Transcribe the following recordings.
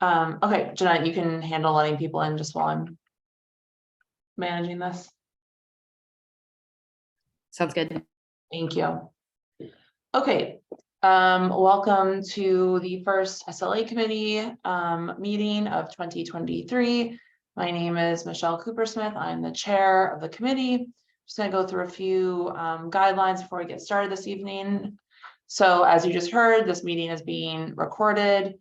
Okay, Jeanette, you can handle letting people in just while I'm managing this. Sounds good. Thank you. Okay, welcome to the first SLA committee meeting of 2023. My name is Michelle Cooper-Smith. I'm the chair of the committee. Just gonna go through a few guidelines before we get started this evening. So as you just heard, this meeting is being recorded.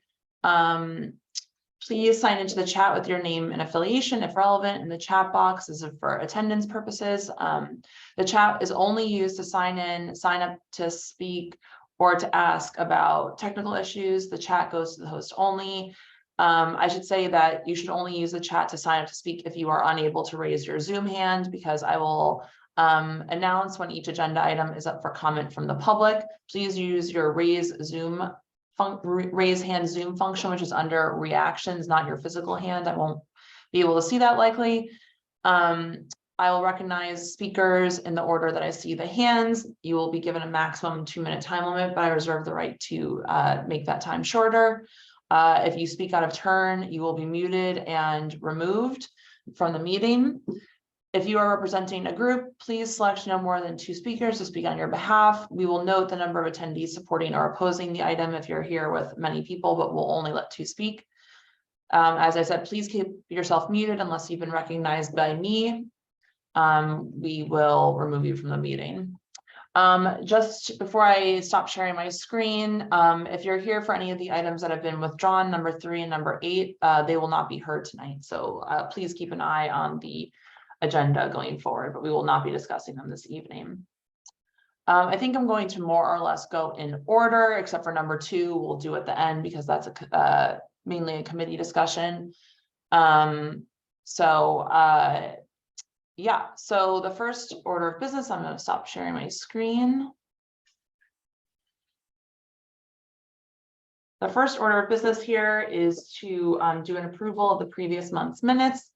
Please sign into the chat with your name and affiliation if relevant in the chat box. This is for attendance purposes. The chat is only used to sign in, sign up to speak, or to ask about technical issues. The chat goes to the host only. I should say that you should only use the chat to sign up to speak if you are unable to raise your Zoom hand, because I will announce when each agenda item is up for comment from the public. Please use your raise hand Zoom function, which is under reactions, not your physical hand. I won't be able to see that likely. I will recognize speakers in the order that I see the hands. You will be given a maximum 2-minute time limit, but I reserve the right to make that time shorter. If you speak out of turn, you will be muted and removed from the meeting. If you are representing a group, please select no more than 2 speakers to speak on your behalf. We will note the number of attendees supporting or opposing the item if you're here with many people, but we'll only let 2 speak. As I said, please keep yourself muted unless you've been recognized by me. We will remove you from the meeting. Just before I stop sharing my screen, if you're here for any of the items that have been withdrawn, number 3 and number 8, they will not be heard tonight. So please keep an eye on the agenda going forward, but we will not be discussing them this evening. I think I'm going to more or less go in order, except for number 2, we'll do at the end because that's mainly a committee discussion. Yeah, so the first order of business, I'm going to stop sharing my screen. The first order of business here is to do an approval of the previous month's minutes.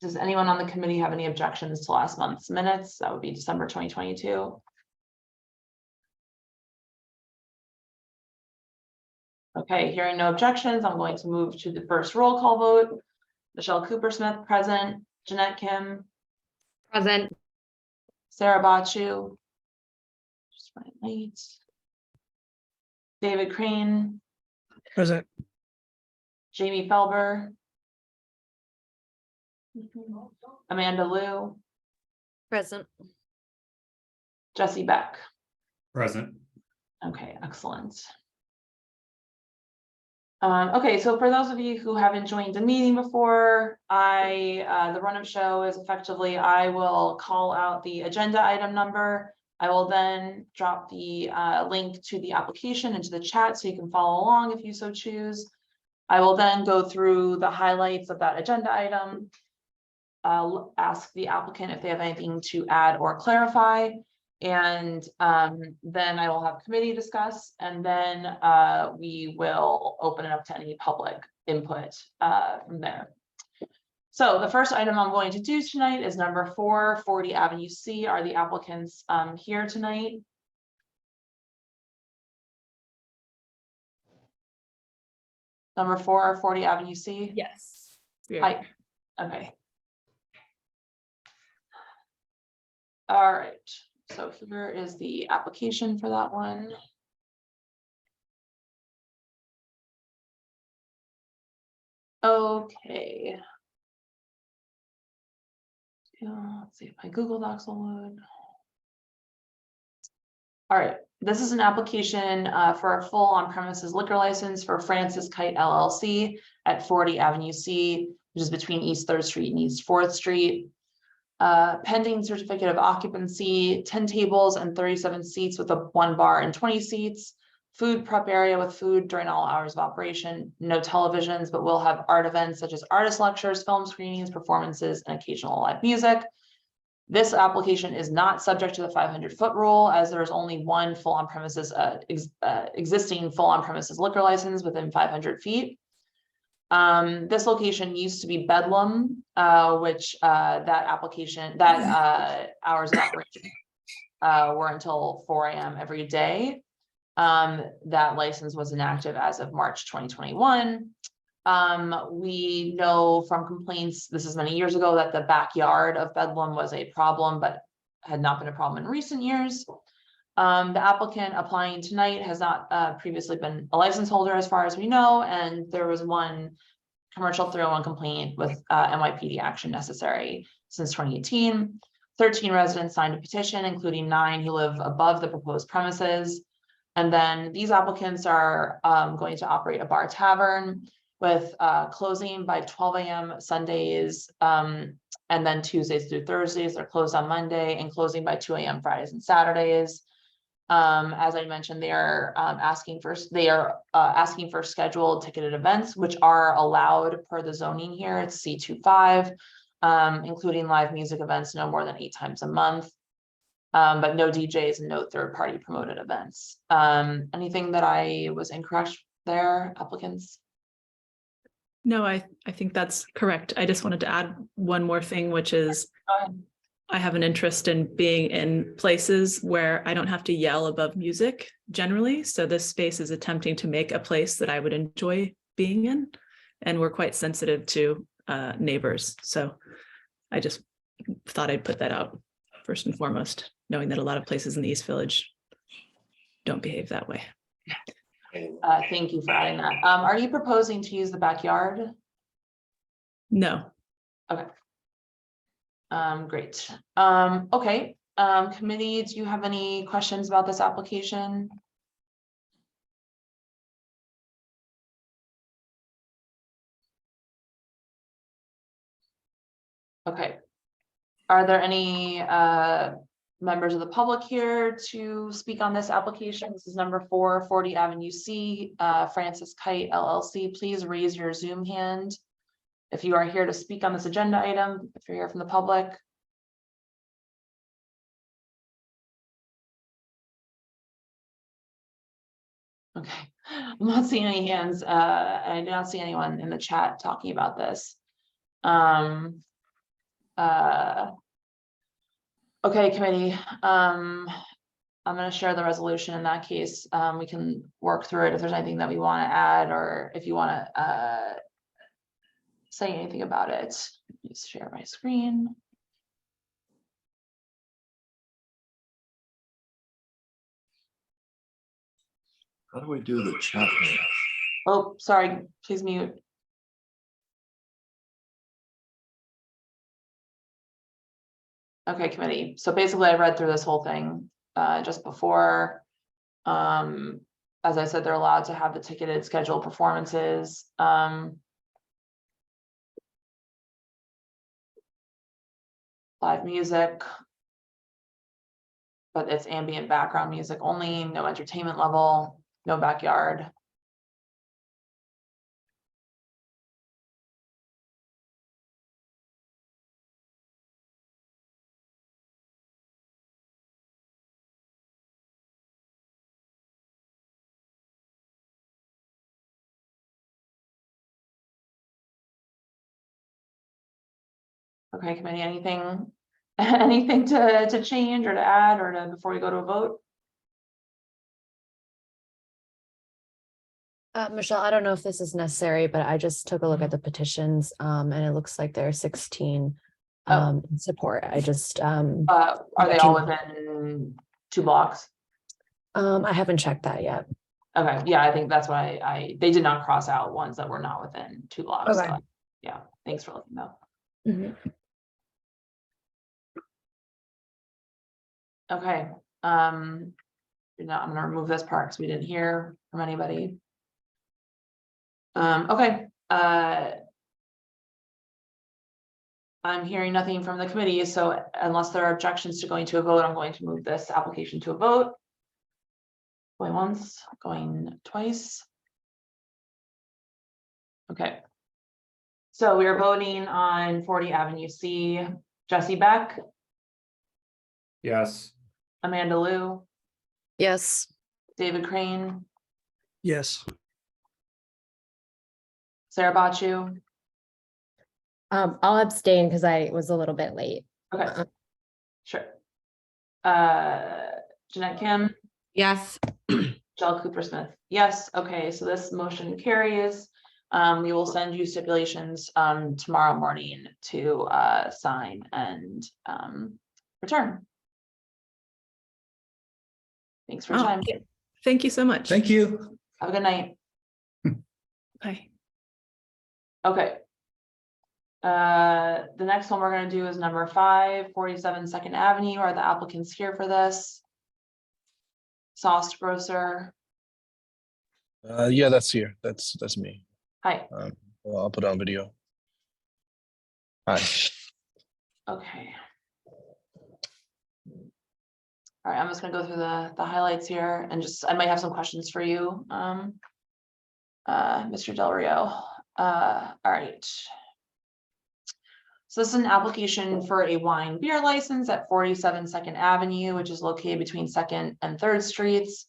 Does anyone on the committee have any objections to last month's minutes? That would be December 2022. Okay, hearing no objections, I'm going to move to the first roll call vote. Michelle Cooper-Smith, present. Jeanette Kim. Present. Sarah Bachu. Just running late. David Crane. Present. Jamie Felber. Amanda Liu. Present. Jesse Beck. Present. Okay, excellent. Okay, so for those of you who haven't joined the meeting before, the run of show is effectively, I will call out the agenda item number. I will then drop the link to the application into the chat so you can follow along if you so choose. I will then go through the highlights of that agenda item. I'll ask the applicant if they have anything to add or clarify. And then I will have committee discuss, and then we will open it up to any public input from there. So the first item I'm going to do tonight is number 4, 40 Avenue C. Are the applicants here tonight? Number 4, 40 Avenue C? Yes. Hi. Okay. All right. So here is the application for that one. Okay. Yeah, let's see if my Google Docs will load. All right, this is an application for a full on-premises liquor license for Francis Kite LLC at 40 Avenue C, which is between East 3rd Street and East 4th Street. Pending certificate of occupancy, 10 tables and 37 seats with a 1 bar and 20 seats. Food prep area with food during all hours of operation. No televisions, but we'll have art events such as artist lectures, film screenings, performances, and occasional live music. This application is not subject to the 500-foot rule, as there is only one full on-premises existing full on-premises liquor license within 500 feet. This location used to be Bedlam, which that hours of operation were until 4 a.m. every day. That license was inactive as of March 2021. We know from complaints, this is many years ago, that the backyard of Bedlam was a problem, but had not been a problem in recent years. The applicant applying tonight has not previously been a license holder as far as we know, and there was one commercial 301 complaint with NYPD action necessary since 2018. 13 residents signed a petition, including 9 who live above the proposed premises. And then these applicants are going to operate a bar tavern with closing by 12 a.m. Sundays, and then Tuesdays through Thursdays. They're closed on Monday and closing by 2 a.m. Fridays and Saturdays. As I mentioned, they are asking for scheduled ticketed events, which are allowed per the zoning here. It's C25, including live music events no more than 8 times a month, but no DJs and no third-party promoted events. Anything that I was incorrect there, applicants? No, I think that's correct. I just wanted to add one more thing, which is I have an interest in being in places where I don't have to yell above music generally. So this space is attempting to make a place that I would enjoy being in. And we're quite sensitive to neighbors. So I just thought I'd put that out first and foremost, knowing that a lot of places in the East Village don't behave that way. Thank you for adding that. Are you proposing to use the backyard? No. Okay. Great. Okay. Committee, do you have any questions about this application? Okay. Are there any members of the public here to speak on this application? This is number 4, 40 Avenue C, Francis Kite LLC. Please raise your Zoom hand if you are here to speak on this agenda item, if you're here from the public. Okay, I'm not seeing any hands. I do not see anyone in the chat talking about this. Okay, committee. I'm going to share the resolution in that case. We can work through it if there's anything that we want to add, or if you want to say anything about it. Just share my screen. How do we do the chat? Oh, sorry, please mute. Okay, committee. So basically I read through this whole thing just before. As I said, they're allowed to have the ticketed scheduled performances. Live music, but it's ambient background music only, no entertainment level, no backyard. Okay, committee, anything to change or to add or to before we go to a vote? Michelle, I don't know if this is necessary, but I just took a look at the petitions, and it looks like there are 16 in support. I just Are they all within 2 blocks? I haven't checked that yet. Okay, yeah, I think that's why they did not cross out ones that were not within 2 blocks. Okay. So, yeah, thanks for letting me know. Mm-hmm. Okay, I'm gonna remove this part because we didn't hear from anybody. Okay, I'm hearing nothing from the committee, so unless there are objections to going to a vote, I'm going to move this application to a vote. Going once, going twice. Okay. So we are voting on 40 Avenue C. Jesse Beck, Yes. Amanda Liu, Yes. David Crane, Yes. Sarah Bachu. I'll abstain because I was a little bit late. Okay, sure. Jeanette Kim, Yes. Michelle Cooper Smith, yes, okay, so this motion carries. We will send you stipulations tomorrow morning to sign and return. Thanks for your Oh, time. Thank you so much. Thank you. Have a good night. Bye. Okay. The next one we're gonna do is number 5, 47 Second Avenue. Are the applicants here for this? Sauce grocer. Yeah, that's here. That's me. Hi, Well, I'll put on video. Hi. okay. All right, I'm just gonna go through the highlights here and I might have some questions for you, Mr. Del Rio. All right. So this is an application for a wine beer license at 47 Second Avenue, which is located between 2nd and 3rd Streets.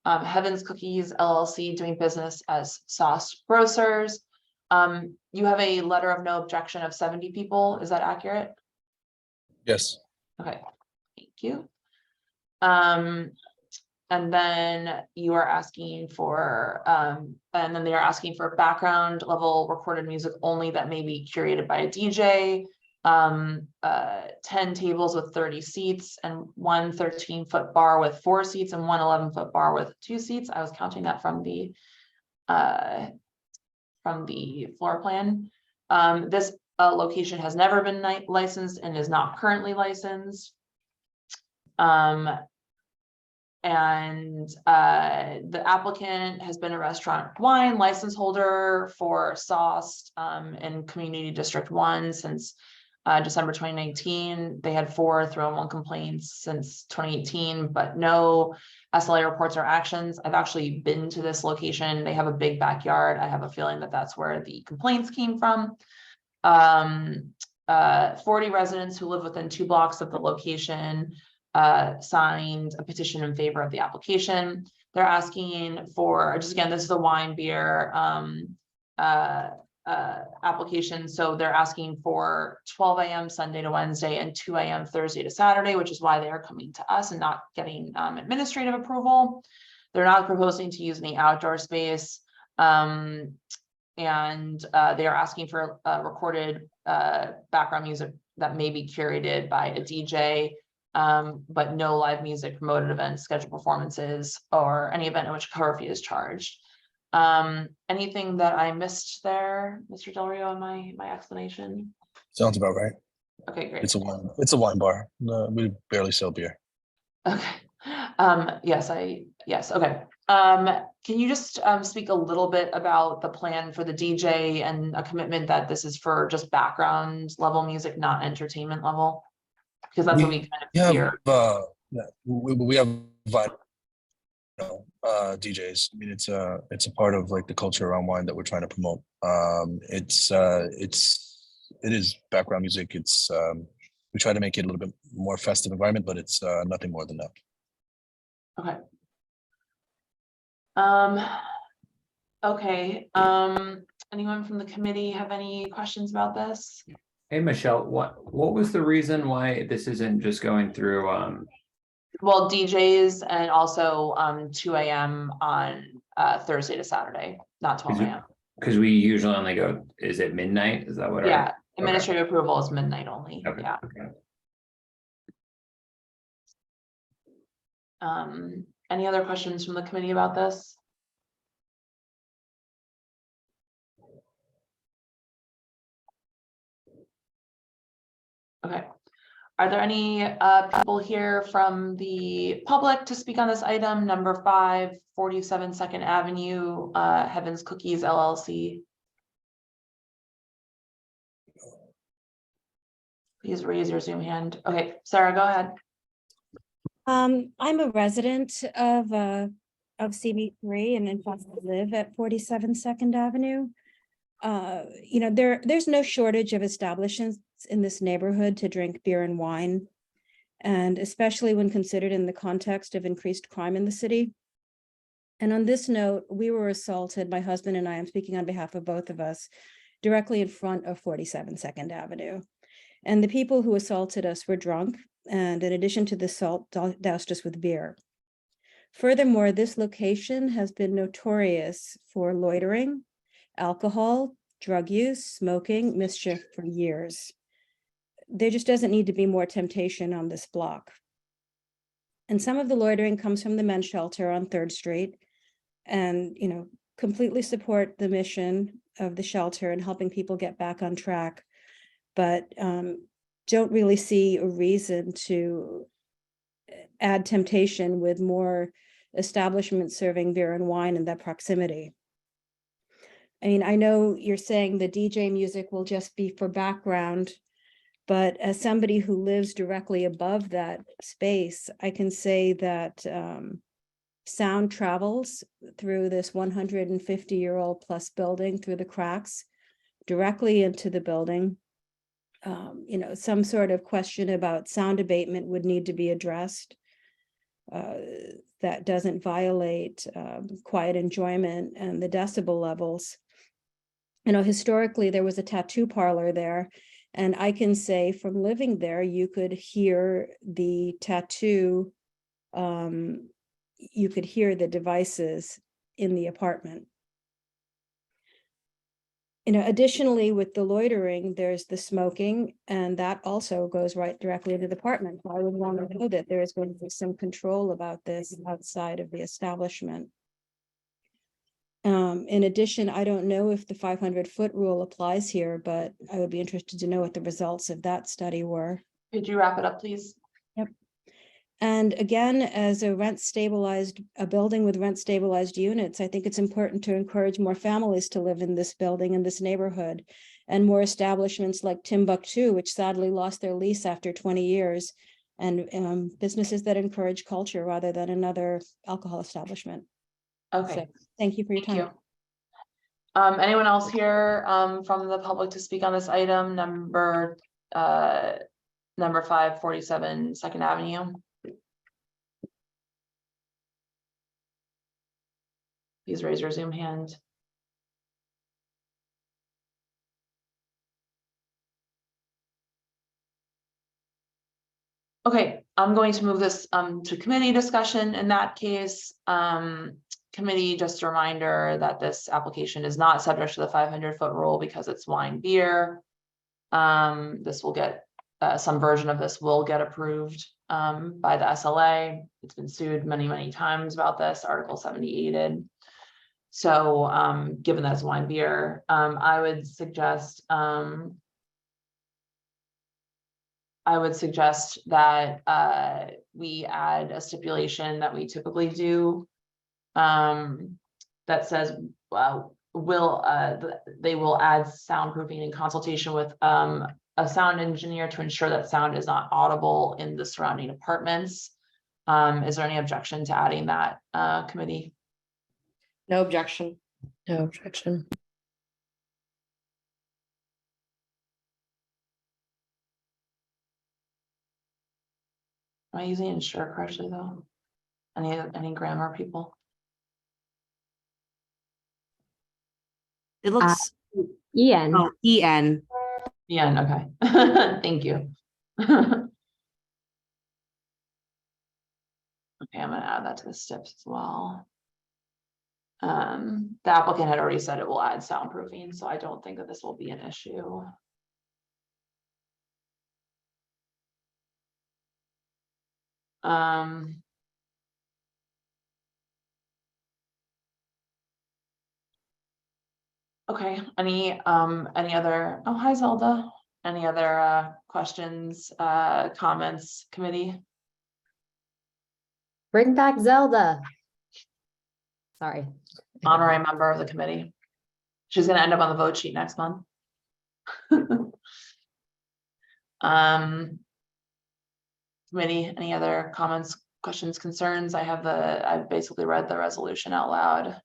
Heaven's Cookies LLC doing business as Sauce Grocers. You have a letter of no objection of 70 people. Is that accurate? Yes. Okay, thank you. And then you are asking for, and then they are asking for background level recorded music only that may be curated by a DJ. 10 tables with 30 seats and one 13-foot bar with 4 seats and one 11-foot bar with 2 seats. I was counting that from the floor plan. This location has never been licensed and is not currently licensed. And the applicant has been a restaurant wine license holder for Sauce in Community District 1 since December 2019. They had 4 301 complaints since 2018, but no SLA reports or actions. I've actually been to this location. They have a big backyard. I have a feeling that that's where the complaints came from. 40 residents who live within 2 blocks of the location signed a petition in favor of the application. They're asking for, just again, this is a wine beer application. So they're asking for 12 a.m. Sunday to Wednesday and 2 a.m. Thursday to Saturday, which is why they are coming to us and not getting administrative approval. They're not proposing to use any outdoor space. And they are asking for recorded background music that may be curated by a DJ. But no live music, promoted events, scheduled performances, or any event in which a cover fee is charged. Anything that I missed there, Mr. Del Rio, in my explanation? Sounds about right. Okay, great. It's a wine bar. No, we barely sell beer. Okay. Yes, okay. Can you just speak a little bit about the plan for the DJ and a commitment that this is for just background level music, not entertainment level? Because that's what we kind of hear. We have DJs. I mean, it's a part of like the culture around wine that we're trying to promote. It is background music. It's we try to make it a little bit more festive environment, but it's nothing more than that. Okay. Okay. Anyone from the committee have any questions about this? Hey, Michelle, what was the reason why this isn't just going through? Well, DJs and also 2 a.m. on Thursday to Saturday, not 12 a.m. Because we usually only go, is it midnight? Is that what? Yeah, administrative approval is midnight only. Okay. Yeah. Okay. Any other questions from the committee about this? Okay. Are there any people here from the public to speak on this item, number 5, 47 Second Avenue, Heaven's Cookies LLC? Please raise your Zoom hand. Okay, Sarah, go ahead. I'm a resident of CB3 and in fact I live at 47 Second Avenue. There's no shortage of establishments in this neighborhood to drink beer and wine, and especially when considered in the context of increased crime in the city. And on this note, we were assaulted, my husband and I, I'm speaking on behalf of both of us, directly in front of 47 Second Avenue. And the people who assaulted us were drunk, and in addition to the assault, doused us with beer. Furthermore, this location has been notorious for loitering, alcohol, drug use, smoking, mischief for years. There just doesn't need to be more temptation on this block. And some of the loitering comes from the men's shelter on 3rd Street, and, you know, completely support the mission of the shelter and helping people get back on track, but don't really see a reason to add temptation with more establishments serving beer and wine in that proximity. I mean, I know you're saying the DJ music will just be for background, but as somebody who lives directly above that space, I can say that sound travels through this 150-year-old plus building through the cracks directly into the building. You know, some sort of question about sound abatement would need to be addressed. That doesn't violate quiet enjoyment and the decibel levels. You know, historically, there was a tattoo parlor there, and I can say from living there, you could hear the tattoo, you could hear the devices in the apartment. You know, additionally, with the loitering, there's the smoking, and that also goes right directly into the apartment. I would want to know that there is going to be some control about this outside of the establishment. In addition, I don't know if the 500-foot rule applies here, but I would be interested to know what the results of that study were. Could you wrap it up, please? Yep. And again, as a building with rent stabilized units, I think it's important to encourage more families to live in this building, in this neighborhood, and more establishments like Timbuktu, which sadly lost their lease after 20 years, and businesses that encourage culture rather than another alcohol establishment. Okay. So, thank you for your Thank time. you. Anyone else here from the public to speak on this item, number 547 2nd Avenue? Please raise your Zoom hand. Okay, I'm going to move this to committee discussion. In that case, committee, just a reminder that this application is not subject to the 500-foot rule because it's wine beer. This will get some version of this will get approved by the SLA. It's been sued many times about this, Article 78. So given that it's wine beer, I would suggest that we add a stipulation that we typically do that says they will add soundproofing in consultation with a sound engineer to ensure that sound is not audible in the surrounding apartments. Is there any objection to adding that, committee? No objection. No objection. Am I using ensure correctly though? Any grammar people? It looks, Ian. oh, EN. Yeah, okay. Thank you. Okay, I'm gonna add that to the steps as well. The applicant had already said it will add soundproofing, so I don't think that this will be an issue. Okay, any other, oh, hi Zelda. Any other questions, comments, committee? Bring back Zelda. Sorry. Honorary member of the committee. She's gonna end up on the vote sheet next month. Committee, any other comments, questions, concerns? I've basically read the resolution out loud.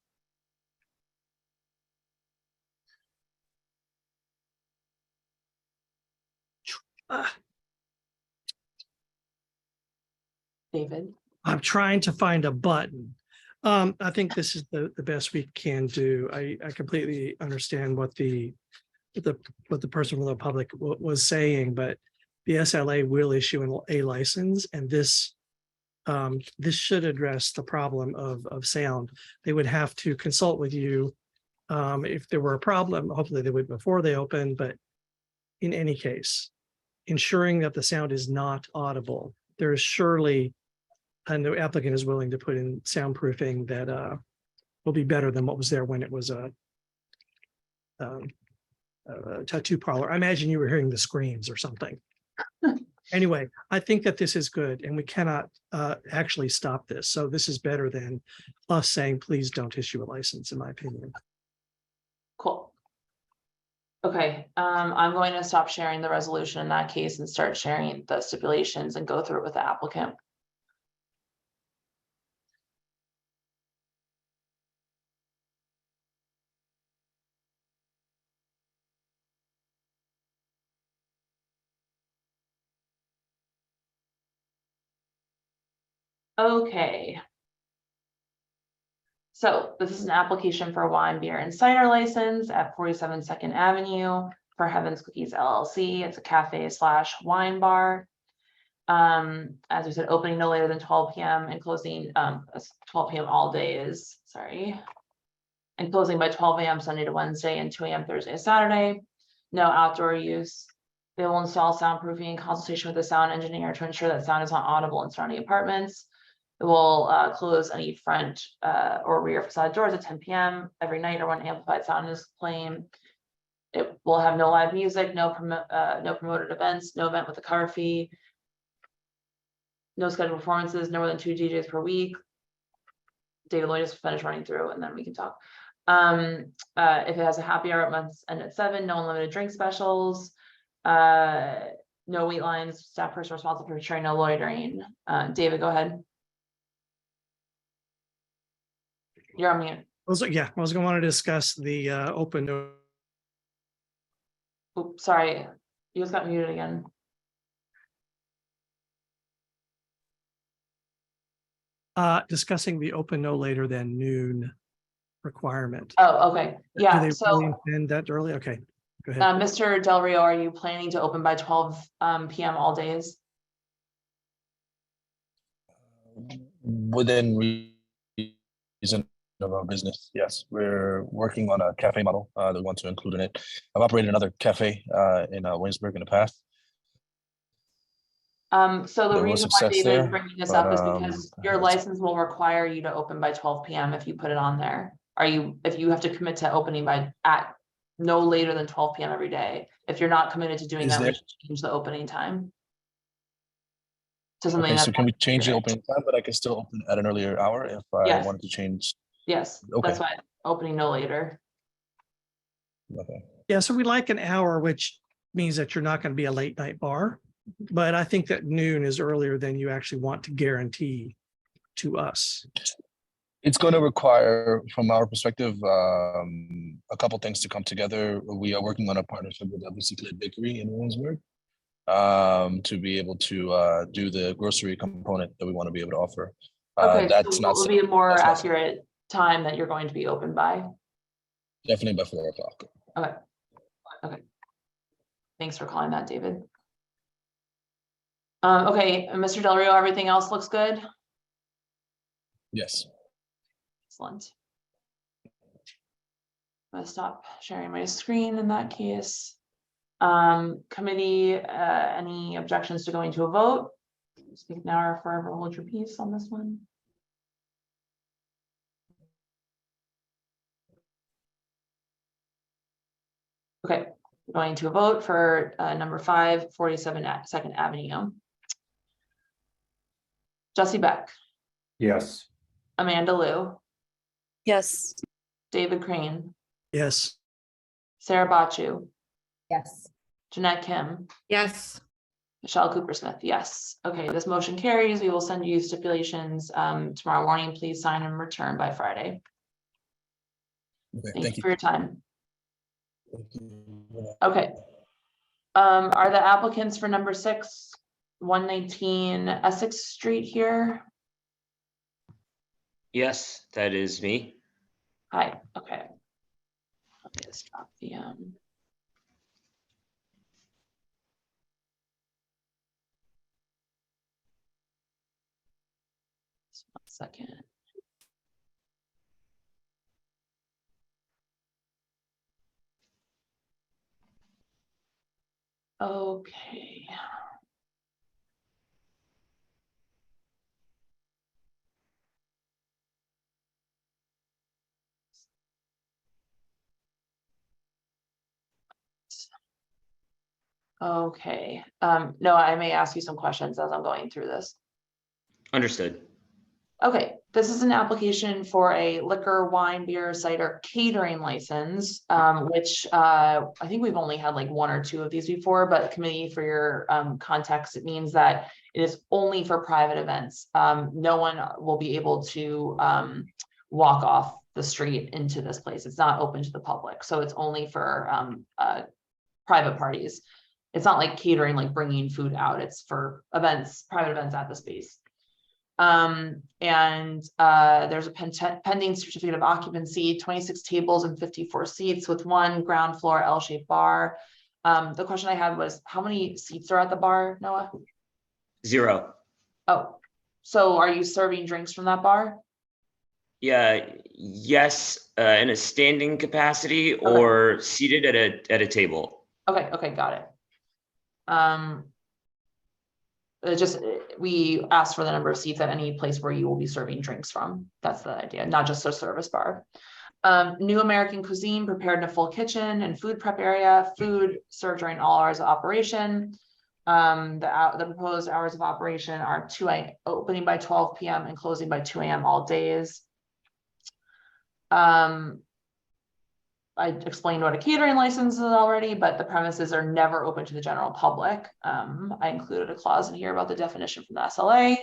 David? I'm trying to find a button. I think this is the best we can do. I completely understand what the person from the public was saying, but the SLA will issue a license, and this this should address the problem of sound. They would have to consult with you if there were a problem. Hopefully they would before they open, but in any case, ensuring that the sound is not audible. There is surely, and the applicant is willing to put in soundproofing that will be better than what was there when it was a tattoo parlor. I imagine you were hearing the screams or something. Anyway, I think that this is good and we cannot actually stop this. So this is better than us saying, please don't issue a license, in my opinion. Cool. Okay, I'm going to stop sharing the resolution in that case and start sharing the stipulations and go through it with the applicant. Okay. So this is an application for a wine, beer, and cider license at 47 2nd Avenue for Heaven's Cookies LLC. It's a cafe / wine bar. As we said, opening no later than 12 p.m. and closing 12 p.m. all days. Sorry. And closing by 12 a.m. Sunday to Wednesday and 2 a.m. Thursday to Saturday. No outdoor use. They will install soundproofing in consultation with the sound engineer to ensure that sound is not audible in surrounding apartments. It will close any front or rear facade doors at 10 p.m. every night or when amplified sound is playing. It will have no live music, no promoted events, no event with a cover fee, no scheduled performances, no more than 2 DJs per week. David Lloyd just finished running through and then we can talk. If it has a happy hour at months end at 7, no unlimited drink specials, no wait lines, staff person responsible for ensuring no loitering. David, go ahead. You're on mute. I was going to want to discuss the open. Oops, sorry, you just got muted again. Discussing the open no later than noon requirement. Oh, okay, Do yeah, they so really intend that early? Okay, go ahead. Mr. Del Rio, are you planning to open by 12 p.m. all days? Within reason of our business, yes. We're working on a cafe model that we want to include in it. I've operated another cafe in Williamsburg in the past. So the There was reason why success David is there, bringing this but, up is because your it's- license will require you to open by 12 p.m. if you put it on there. If you have to commit to opening at no later than 12 p.m. every day. If you're not committed to doing Is that, we there- should change the opening time. To something Okay, so that, can we change the opening time, but I can still open at an earlier hour if I Yes. wanted to change? yes, Okay. that's why opening no later. Okay. Yeah, so we like an hour, which means that you're not going to be a late night bar. But I think that noon is earlier than you actually want to guarantee to us. It's going to require, from our perspective, a couple things to come together. We are working on a partnership with the Bicyclette Bakery in Williamsburg to be able to do the grocery component that we want to be able to offer. Okay, That's so not what will be a more that's not- accurate time that you're going to be open by? definitely by 4 o'clock. Okay. Okay. Thanks for calling that, David. Okay, Mr. Del Rio, everything else looks good? Yes. Excellent. I'm gonna stop sharing my screen in that case. Committee, any objections to going to a vote? Speak now or forever hold your peace on this one. Okay, going to a vote for number 5, 47 2nd Avenue. Jesse Beck, Yes. Amanda Liu, Yes. David Crane, Yes. Sarah Bachu, Yes. Jeanette Kim, Yes. Michelle Cooper Smith, yes. Okay, this motion carries. We will send you stipulations tomorrow morning. Please sign and return by Friday. Okay, Thank you for your time. Thank you. Okay. Are the applicants for number 6, 119 Essex Street here? Yes, that is me. Hi, okay. Let me just drop the 1 second. Okay. Okay, no, I may ask you some questions as I'm going through this. Understood. Okay, this is an application for a liquor, wine, beer, cider catering license, which I think we've only had like 1 or 2 of these before, but committee, for your context, it means that it is only for private events. No one will be able to walk off the street into this place. It's not open to the public, so it's only for private parties. It's not like catering, like bringing food out. It's for events, private events at the space. There's a pending certificate of occupancy, 26 tables and 54 seats with 1 ground floor L-shaped bar. The question I had was, how many seats are at the bar, Noah? 0. Oh, so are you serving drinks from that bar? Yeah, yes, in a standing capacity or seated at a table. Okay, got it. We asked for the number of seats at any place where you will be serving drinks from. That's the idea, not just a service bar. New American cuisine prepared in a full kitchen and food prep area, food served during all hours of operation. The proposed hours of operation are opening by 12 p.m. and closing by 2 a.m. all days. I explained what a catering license is already, but the premises are never open to the general public. I included a clause in here about the definition from the SLA.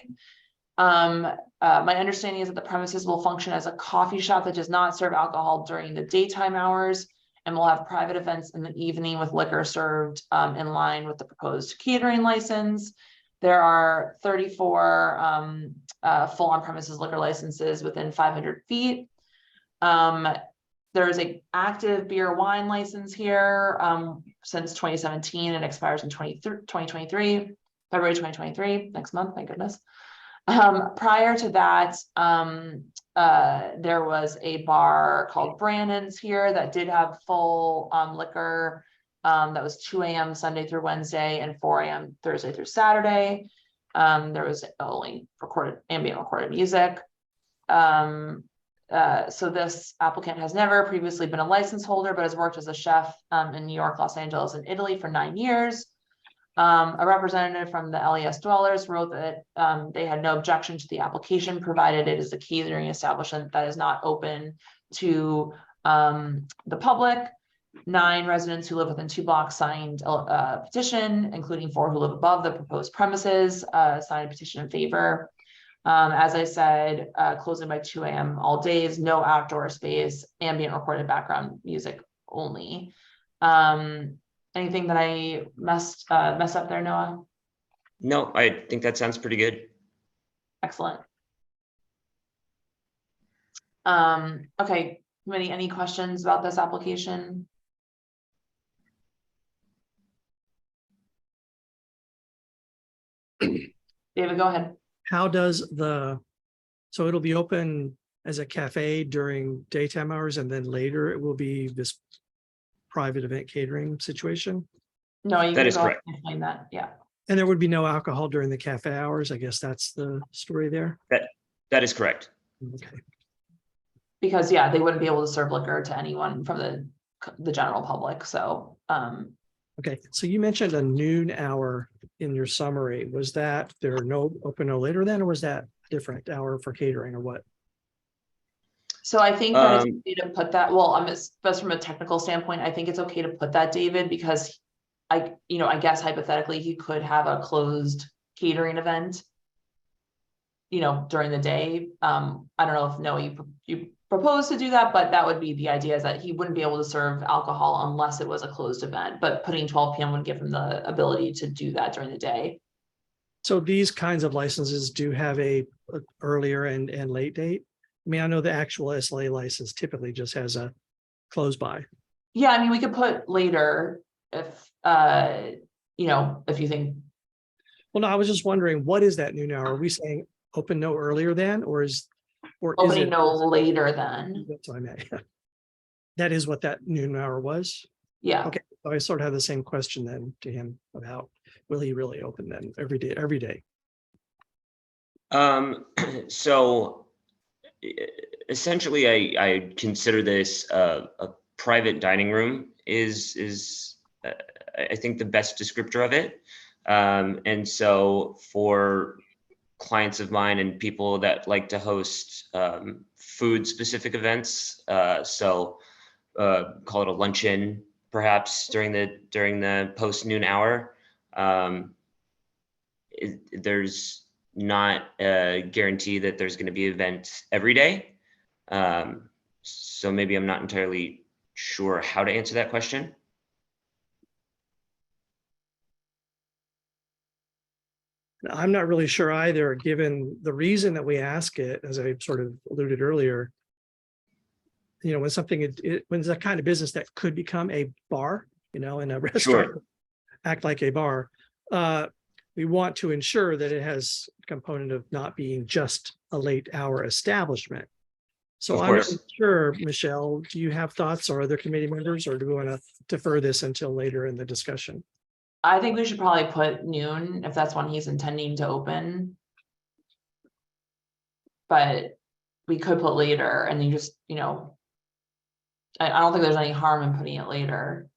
My understanding is that the premises will function as a coffee shop that does not serve alcohol during the daytime hours and will have private events in the evening with liquor served in line with the proposed catering license. There are 34 full on-premises liquor licenses within 500 feet. There's an active beer wine license here since 2017 and expires in 2023, February 2023, next month, thank goodness. Prior to that, there was a bar called Brandon's here that did have full liquor. That was 2 a.m. Sunday through Wednesday and 4 a.m. Thursday through Saturday. There was only ambient recorded music. So this applicant has never previously been a license holder, but has worked as a chef in New York, Los Angeles, and Italy for 9 years. A representative from the LES Dwellers wrote that they had no objection to the application, provided it is a catering establishment that is not open to the public. 9 residents who live within 2 blocks signed a petition, including 4 who live above the proposed premises, signed a petition in favor. As I said, closing by 2 a.m. all days, no outdoor space, ambient recorded background music only. Anything that I mess up there, Noah? No, I think that sounds pretty good. Excellent. Okay, committee, any questions about this application? David, go ahead. How does so it'll be open as a cafe during daytime hours and then later it will be this private event catering situation? No, you That can is go ahead correct. and explain that, yeah. And there would be no alcohol during the cafe hours. I guess that's the story there. That is correct. Okay. Because yeah, they wouldn't be able to serve liquor to anyone from the general public, so. Okay, so you mentioned a noon hour in your summary. Was that there are no open no later then, or was that different hour for catering or what? So I think that it's okay to put that, well, just from a technical standpoint, I think it's okay to put that, David, because I guess hypothetically, he could have a closed catering event, during the day. I don't know if Noah, you propose to do that, but that would be the idea, is that he wouldn't be able to serve alcohol unless it was a closed event, but putting 12 p.m. would give him the ability to do that during the day. So these kinds of licenses do have a earlier and late date. I mean, I know the actual SLA license typically just has a close by. Yeah, I mean, we could put later if if you think. Well, no, I was just wondering, what is that noon hour? Are we saying open no earlier than, or is Opening it? no later than, That's what I meant. That is what that noon hour was. yeah. Okay, so I sort of have the same question then to him about, will he really open then every day? So essentially, I consider this a private dining room is I think the best descriptor of it. And so for clients of mine and people that like to host food specific events, so call it a luncheon, perhaps during the post noon hour. There's not a guarantee that there's going to be an event every day. So maybe I'm not entirely sure how to answer that question. I'm not really sure either, given the reason that we ask it, as I sort of alluded earlier. You know, when something, when it's a kind of business that could become a bar, you know, in a restaurant, act like a bar. We want to ensure that it has a component of not being just a late hour establishment. So I'm not sure, Michelle, do you have thoughts, or other committee members, or do we want to defer this until later in the discussion? I think we should probably put noon if that's when he's intending to open. But we could put later, and then just, you know, I don't think there's any harm in putting it later.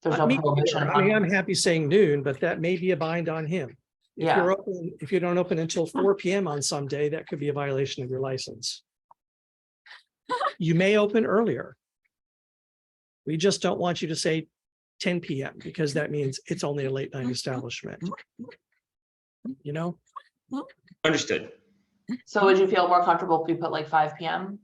There's no prohibition. I mean, I'm happy saying noon, but that may be a bind on him. If you're open, if you don't open until 4 p.m. on some day, that could be a violation of your license. You may open earlier. We just don't want you to say 10 p.m. because that means it's only a late night establishment. You know? Understood. So would you feel more comfortable if we put like 5 p.m.?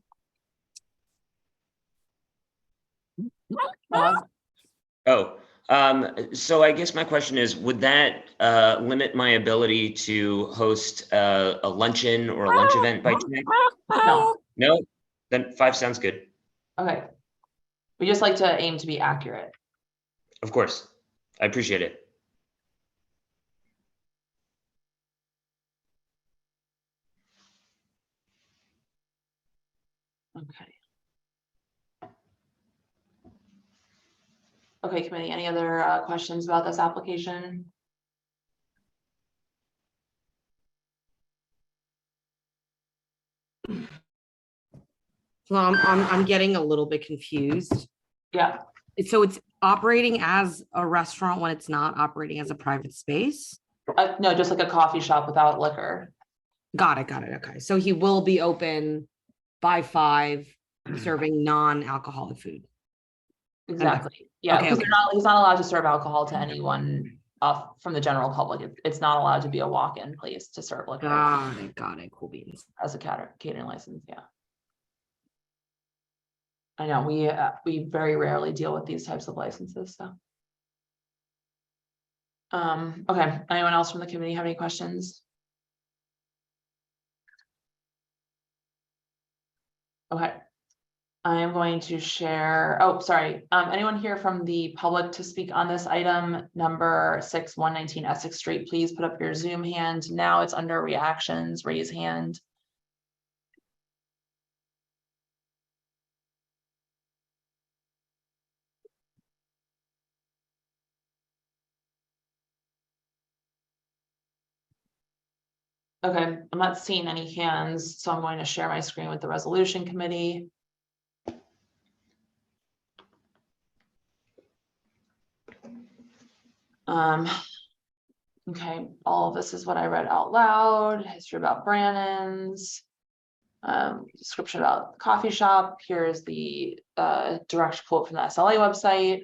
So I guess my question is, would that limit my ability to host a luncheon or a lunch event by chance? No. No? Then 5 sounds good. Okay. We just like to aim to be accurate. Of course. I appreciate it. Okay. Okay, committee, any other questions about this application? So I'm getting a little bit confused. Yeah. So it's operating as a restaurant when it's not operating as a private space? No, just like a coffee shop without liquor. Got it. Okay. So he will be open by 5, serving non-alcoholic food. Exactly. Yeah, Okay, because he's not allowed to serve alcohol to anyone from the general public. It's not allowed to be a walk-in place to serve liquor. Got it. Cool beans. As a catering license, yeah. I know we very rarely deal with these types of licenses, so. Okay, anyone else from the committee have any questions? Okay. I am going to share, oh, sorry. Anyone here from the public to speak on this item number 6119 Essex Street, please put up your Zoom hand. Now it's under reactions, raise hand. Okay, I'm not seeing any hands, so I'm going to share my screen with the resolution committee. Okay, all of this is what I read out loud. History about Brannan's, description about the coffee shop. Here's the direct quote from the SLA website.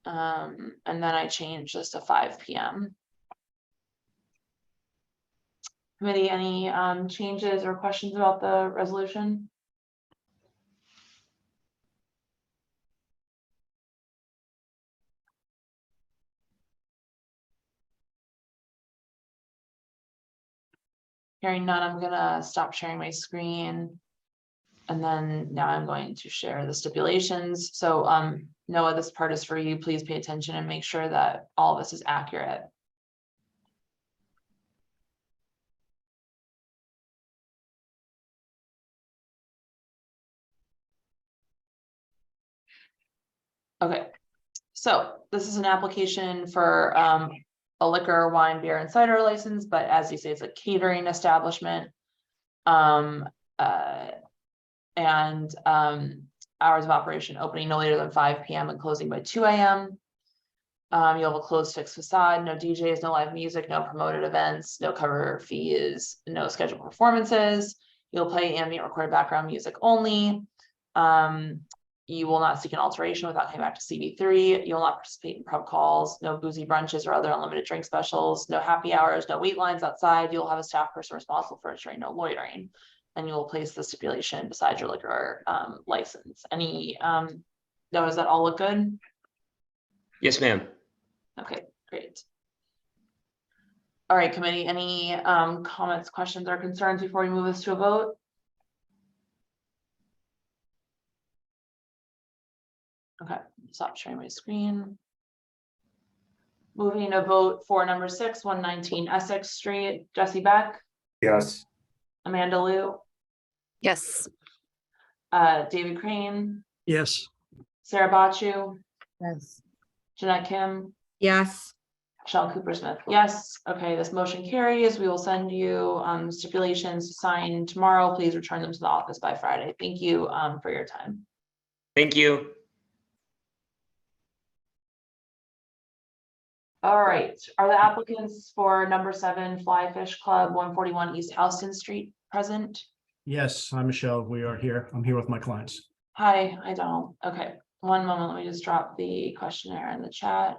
And then I changed this to 5 p.m. Committee, any changes or questions about the resolution? Hearing none, I'm gonna stop sharing my screen. And then now I'm going to share the stipulations. So Noah, this part is for you. Please pay attention and make sure that all of this is accurate. Okay, so this is an application for a liquor, wine, beer, and cider license, but as you say, it's a catering establishment. And hours of operation, opening no later than 5 p.m. and closing by 2 a.m. You'll have a closed fixed facade, no DJs, no live music, no promoted events, no cover fees, no scheduled performances. You'll play ambient recorded background music only. You will not seek an alteration without coming back to CB3. You will not participate in pub calls, no boozy brunches or other unlimited drink specials, no happy hours, no wait lines outside. You'll have a staff person responsible for ensuring no loitering. And you will place the stipulation beside your liquor license. Any, does that all look good? Yes, ma'am. Okay, great. All right, committee, any comments, questions, or concerns before we move this to a vote? Okay, stop sharing my screen. Moving to vote for number 6, 119 Essex Street. Jesse Beck, Yes. Amanda Liu, Yes. David Crane, Yes. Sarah Bachu, Yes. Jeanette Kim, Yes. Michelle Cooper Smith. Yes. Okay, this motion carries. We will send you stipulations to sign tomorrow. Please return them to the office by Friday. Thank you for your time. Thank you. All right, are the applicants for number 7 Fly Fish Club 141 East Houston Street present? Yes, hi, Michelle. We are here. I'm here with my clients. Hi, I don't. Okay, one moment. Let me just drop the questionnaire in the chat.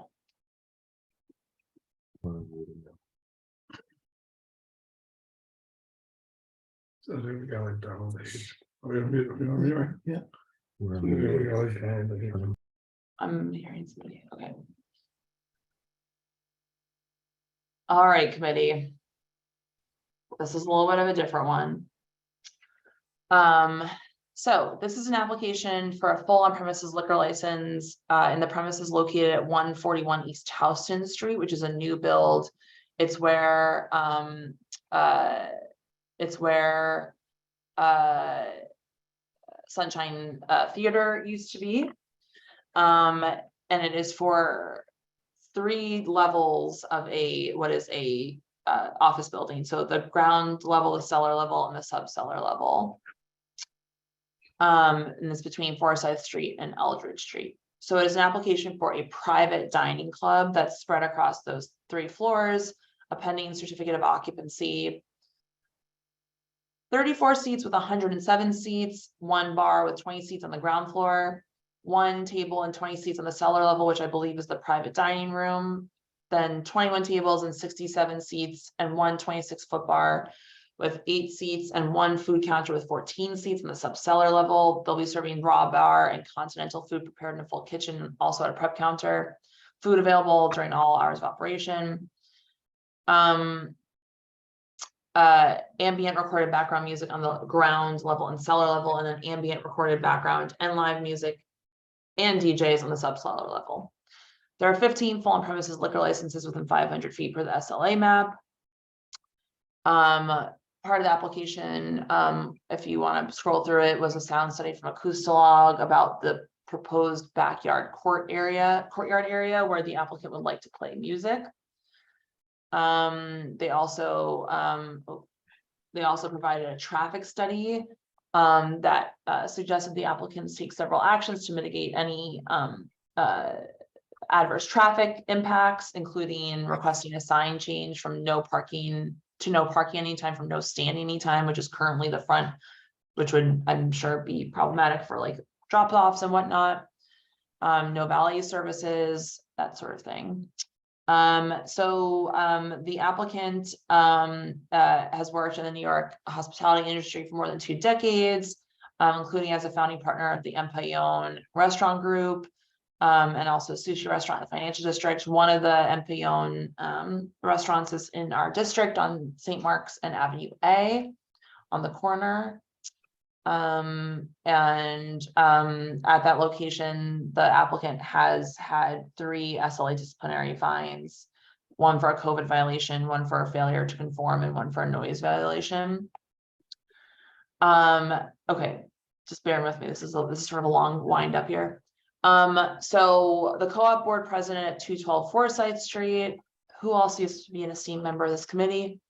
So there we go. Yeah. I'm hearing somebody. Okay. All right, committee. This is a little bit of a different one. So this is an application for a full on-premises liquor license in the premises located at 141 East Houston Street, which is a new build. It's where Sunshine Theater used to be. And it is for 3 levels of what is a office building. So the ground level, the cellar level, and the sub-cellar level. And it's between Forsyth Street and Eldridge Street. So it is an application for a private dining club that's spread across those 3 floors, a pending certificate of occupancy. 34 seats with 107 seats, 1 bar with 20 seats on the ground floor, 1 table and 20 seats on the cellar level, which I believe is the private dining room. Then 21 tables and 67 seats and 1 26-foot bar with 8 seats and 1 food counter with 14 seats in the sub-cellar level. They'll be serving raw bar and continental food prepared in a full kitchen, also at a prep counter. Food available during all hours of operation. Ambient recorded background music on the ground level and cellar level, and then ambient recorded background and live music and DJs on the sub-cellar level. There are 15 full on-premises liquor licenses within 500 feet per the SLA map. Part of the application, if you want to scroll through it, was a sound study from Acoustalog about the proposed backyard courtyard area where the applicant would like to play music. They also provided a traffic study that suggested the applicants take several actions to mitigate any adverse traffic impacts, including requesting a sign change from no parking to no parking anytime from no standing anytime, which is currently the front, which would, I'm sure, be problematic for like drop-offs and whatnot. No valet services, that sort of thing. The applicant has worked in the New York hospitality industry for more than 2 decades, including as a founding partner of the Empayon Restaurant Group, and also sushi restaurant in the financial district. One of the Empayon restaurants is in our district on St. Mark's and Avenue A on the corner. At that location, the applicant has had 3 SLA disciplinary fines, 1 for a COVID violation, 1 for a failure to conform, and 1 for a noise violation. Okay, just bear with me. This is sort of a long wind up here. So the co-op board president at 212 Forsyth Street, who also used to be an esteemed member of this committee,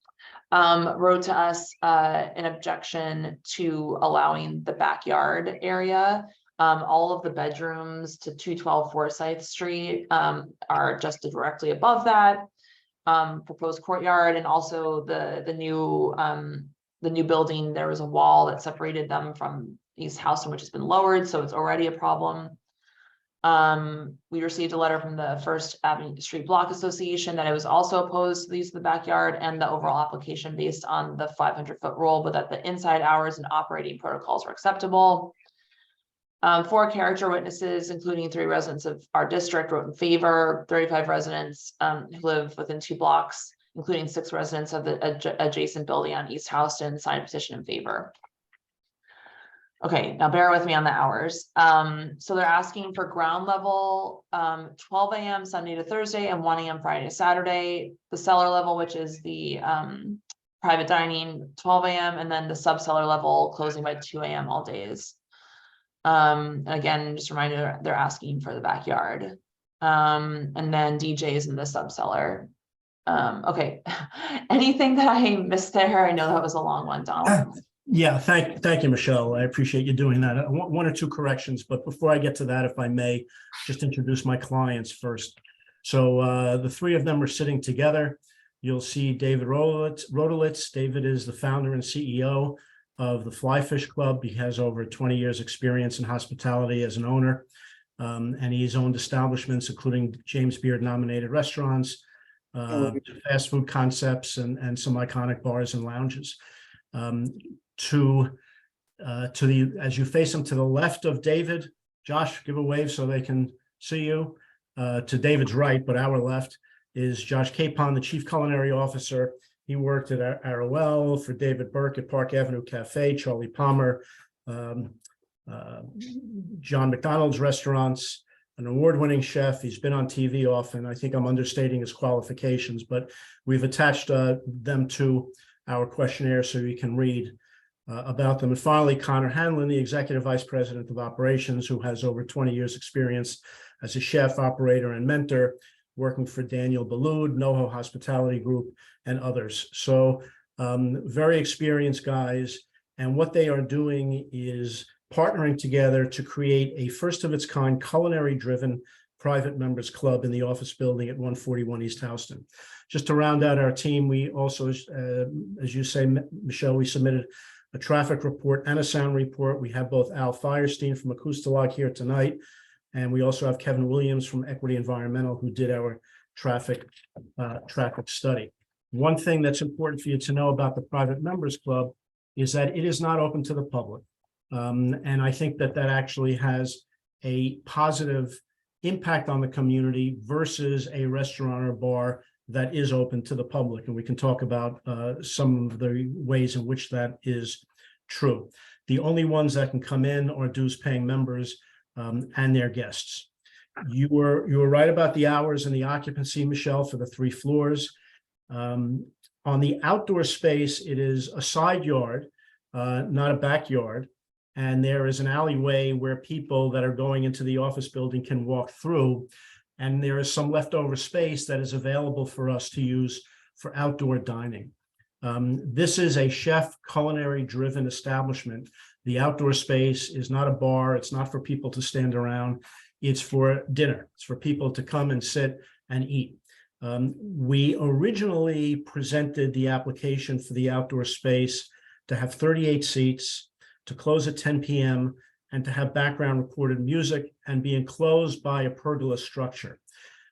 wrote to us an objection to allowing the backyard area. All of the bedrooms to 212 Forsyth Street are just directly above that proposed courtyard, and also the new building, there was a wall that separated them from East Houston, which has been lowered, so it's already a problem. We received a letter from the First Avenue Street Block Association that it was also opposed to the use of the backyard and the overall application based on the 500-foot rule, but that the inside hours and operating protocols were acceptable. 4 character witnesses, including 3 residents of our district, wrote in favor. 35 residents who live within 2 blocks, including 6 residents of the adjacent building on East Houston, signed a petition in favor. Okay, now bear with me on the hours. So they're asking for ground level 12 a.m. Sunday to Thursday and 1 a.m. Friday to Saturday. The cellar level, which is the private dining, 12 a.m. and then the sub-cellar level closing by 2 a.m. all days. And again, just a reminder, they're asking for the backyard. And then DJs in the sub-cellar. Okay, anything that I missed there? I know that was a long one, Donald. Yeah, thank you, Michelle. I appreciate you doing that. I want 1 or 2 corrections, but before I get to that, if I may, just introduce my clients first. So the 3 of them are sitting together. You'll see David Rodolitz. David is the founder and CEO of the Flyfish Club. He has over 20 years experience in hospitality as an owner. And he's owned establishments, including James Beard nominated restaurants, fast food concepts, and some iconic bars and lounges. To the, as you face him to the left of David, Josh, give a wave so they can see you. To David's right, but our left, is Josh Capon, the Chief Culinary Officer. He worked at Arowell, for David Burke at Park Avenue Cafe, Charlie Palmer, John McDonald's Restaurants, an award-winning chef. He's been on TV often. I think I'm understating his qualifications, but we've attached them to our questionnaire so you can read about them. And finally, Connor Hanlon, the Executive Vice President of Operations, who has over 20 years experience as a chef, operator, and mentor, working for Daniel Balud, NoHo Hospitality Group, and others. So very experienced guys. And what they are doing is partnering together to create a first of its kind culinary driven private members club in the office building at 141 East Houston. Just to round out our team, we also, as you say, Michelle, we submitted a traffic report and a sound report. We have both Al Firestein from Acoustalog here tonight, and we also have Kevin Williams from Equity Environmental, who did our traffic study. One thing that's important for you to know about the private members club is that it is not open to the public. And I think that that actually has a positive impact on the community versus a restaurant or bar that is open to the public. And we can talk about some of the ways in which that is true. The only ones that can come in are dues paying members and their guests. You were right about the hours and the occupancy, Michelle, for the 3 floors. On the outdoor space, it is a side yard, not a backyard. And there is an alleyway where people that are going into the office building can walk through. And there is some leftover space that is available for us to use for outdoor dining. This is a chef culinary driven establishment. The outdoor space is not a bar. It's not for people to stand around. It's for dinner. It's for people to come and sit and eat. We originally presented the application for the outdoor space to have 38 seats, to close at 10 p.m., and to have background recorded music and be enclosed by a pergola structure.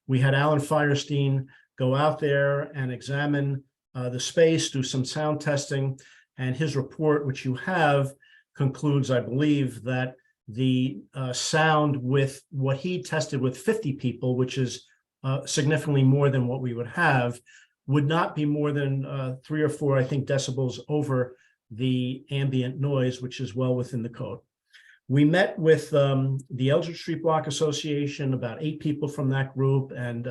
We had Alan Firestein go out there and examine the space, do some sound testing, and his report, which you have, concludes, I believe, that the sound with what he tested with 50 people, which is significantly more than what we would have, would not be more than 3 or 4, I think, decibels over the ambient noise, which is well within the code. We met with the Eldridge Street Block Association, about 8 people from that group, and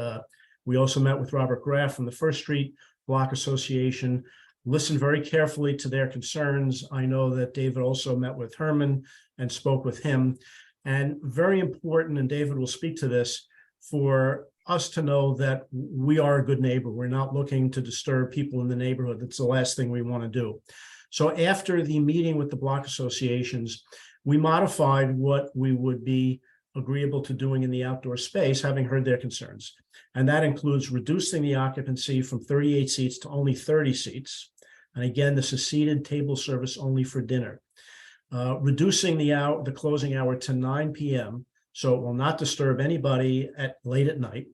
we also met with Robert Graff from the First Street Block Association, listened very carefully to their concerns. I know that David also met with Herman and spoke with him. And very important, and David will speak to this, for us to know that we are a good neighbor. We're not looking to disturb people in the neighborhood. That's the last thing we want to do. So after the meeting with the block associations, we modified what we would be agreeable to doing in the outdoor space, having heard their concerns. And that includes reducing the occupancy from 38 seats to only 30 seats. And again, this is seated table service only for dinner. Reducing the closing hour to 9 p.m. so it will not disturb anybody late at night,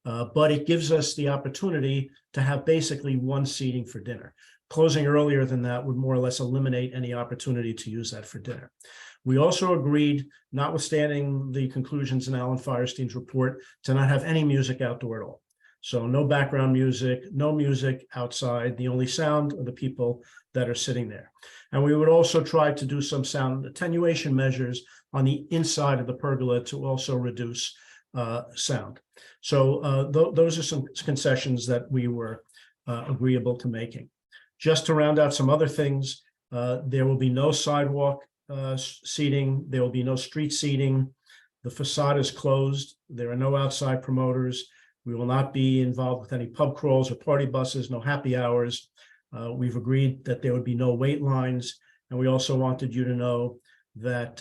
but it gives us the opportunity to have basically one seating for dinner. Closing earlier than that would more or less eliminate any opportunity to use that for dinner. We also agreed, notwithstanding the conclusions in Alan Firestein's report, to not have any music outdoor at all. So no background music, no music outside. The only sound are the people that are sitting there. And we would also try to do some sound attenuation measures on the inside of the pergola to also reduce sound. So those are some concessions that we were agreeable to making. Just to round out some other things, there will be no sidewalk seating. There will be no street seating. The facade is closed. There are no outside promoters. We will not be involved with any pub crawls or party buses, no happy hours. We've agreed that there would be no wait lines. And we also wanted you to know that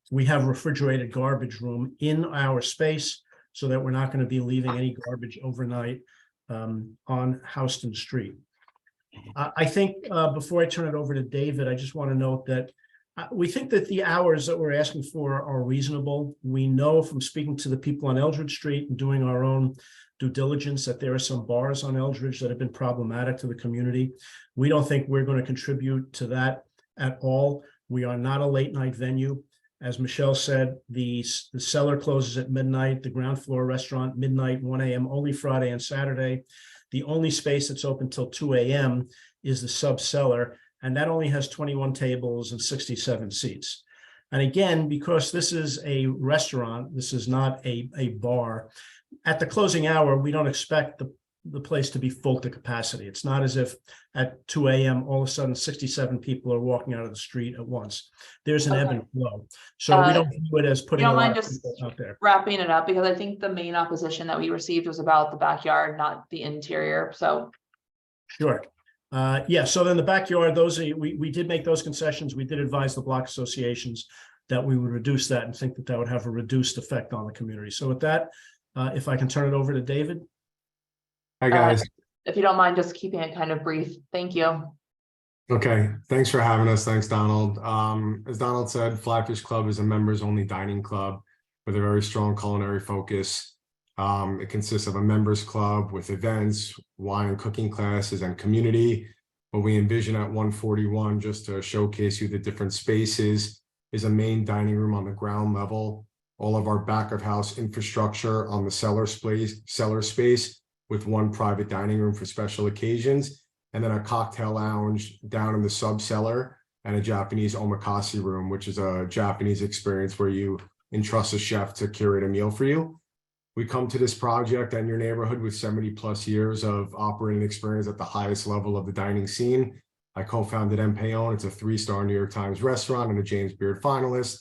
we have refrigerated garbage room in our space so that we're not going to be leaving any garbage overnight on Houston Street. I think before I turn it over to David, I just want to note that we think that the hours that we're asking for are reasonable. We know from speaking to the people on Eldridge Street and doing our own due diligence that there are some bars on Eldridge that have been problematic to the community. We don't think we're going to contribute to that at all. We are not a late night venue. As Michelle said, the cellar closes at midnight, the ground floor restaurant, midnight, 1 a.m., only Friday and Saturday. The only space that's open till 2 a.m. is the sub cellar, and that only has 21 tables and 67 seats. And again, because this is a restaurant, this is not a bar, at the closing hour, we don't expect the place to be full to capacity. It's not as if at 2 a.m. all of a sudden 67 people are walking out of the street at once. There's an ebb and flow. So we don't view it as putting a lot of people out there. Wrapping it up, because I think the main opposition that we received was about the backyard, not the interior. So sure. Yeah, so then the backyard, we did make those concessions. We did advise the block associations that we would reduce that and think that that would have a reduced effect on the community. So with that, if I can turn it over to David. Hi, guys. If you don't mind just keeping it kind of brief. Thank you. Okay, thanks for having us. Thanks, Donald. As Donald said, Flatfish Club is a members-only dining club with a very strong culinary focus. It consists of a members club with events, wine and cooking classes, and community. What we envision at 141, just to showcase you the different spaces, is a main dining room on the ground level. All of our back of house infrastructure on the cellar space with one private dining room for special occasions, and then a cocktail lounge down in the sub cellar and a Japanese omakase room, which is a Japanese experience where you entrust a chef to curate a meal for you. We come to this project and your neighborhood with 70 plus years of operating experience at the highest level of the dining scene. I co-founded Empeon. It's a 3-star New York Times restaurant and a James Beard finalist.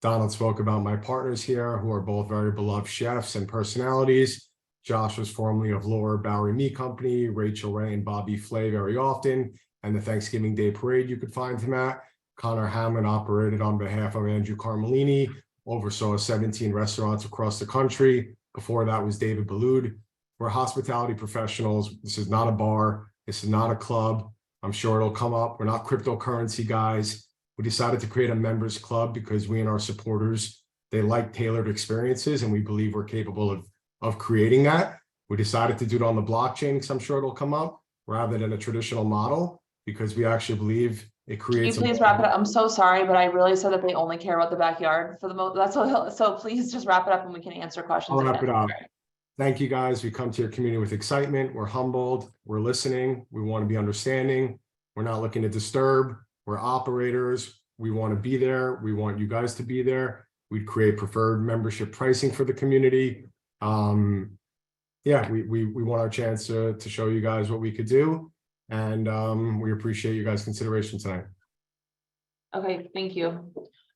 Donald spoke about my partners here, who are both very beloved chefs and personalities. Josh was formerly of Laura Bowery Meat Company, Rachel Ray and Bobby Flay very often, and the Thanksgiving Day Parade you could find him at. Connor Hamlin operated on behalf of Andrew Carmelini, oversaw 17 restaurants across the country. Before that was David Balloud. We're hospitality professionals. This is not a bar. This is not a club. I'm sure it'll come up. We're not cryptocurrency guys. We decided to create a members club because we and our supporters, they like tailored experiences, and we believe we're capable of creating that. We decided to do it on the blockchain because I'm sure it'll come up rather than a traditional model, because we actually believe it creates. Can you please wrap it up? I'm so sorry, but I really said that they only care about the backyard for the most. That's so please just wrap it up and we can answer questions. I'll wrap it up. Thank you, guys. We come to your community with excitement. We're humbled. We're listening. We want to be understanding. We're not looking to disturb. We're operators. We want to be there. We want you guys to be there. We'd create preferred membership pricing for the community. Yeah, we want our chance to show you guys what we could do. And we appreciate you guys' consideration tonight. Okay, thank you.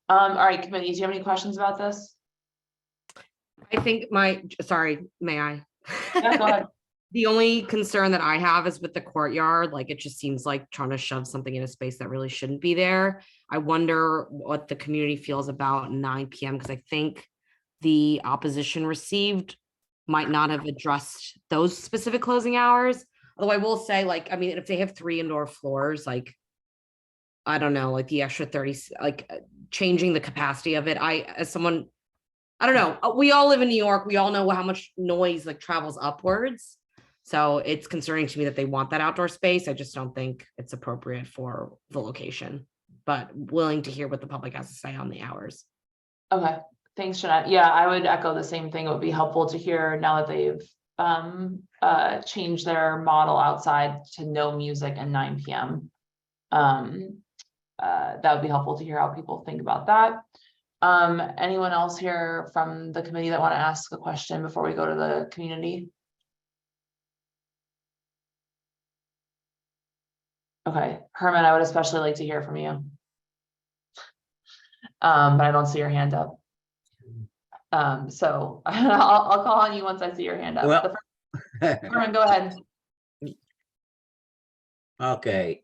All right, committee, do you have any questions about this? I think sorry, may I? Yeah, go ahead. The only concern that I have is with the courtyard, like it just seems like trying to shove something in a space that really shouldn't be there. I wonder what the community feels about 9 PM, because I think the opposition received might not have addressed those specific closing hours. Although I will say, like, I mean, if they have 3 indoor floors, like, I don't know, like the extra 30, like changing the capacity of it. As someone, I don't know, we all live in New York. We all know how much noise like travels upwards. So it's concerning to me that they want that outdoor space. I just don't think it's appropriate for the location, but willing to hear what the public has to say on the hours. Okay, thanks, Jeanette. Yeah, I would echo the same thing. It would be helpful to hear now that they've changed their model outside to no music and 9 PM. That would be helpful to hear how people think about that. Anyone else here from the committee that want to ask a question before we go to the community? Okay, Herman, I would especially like to hear from you. But I don't see your hand up. So I'll call on you once I see your hand up. Well, Herman, go ahead. okay,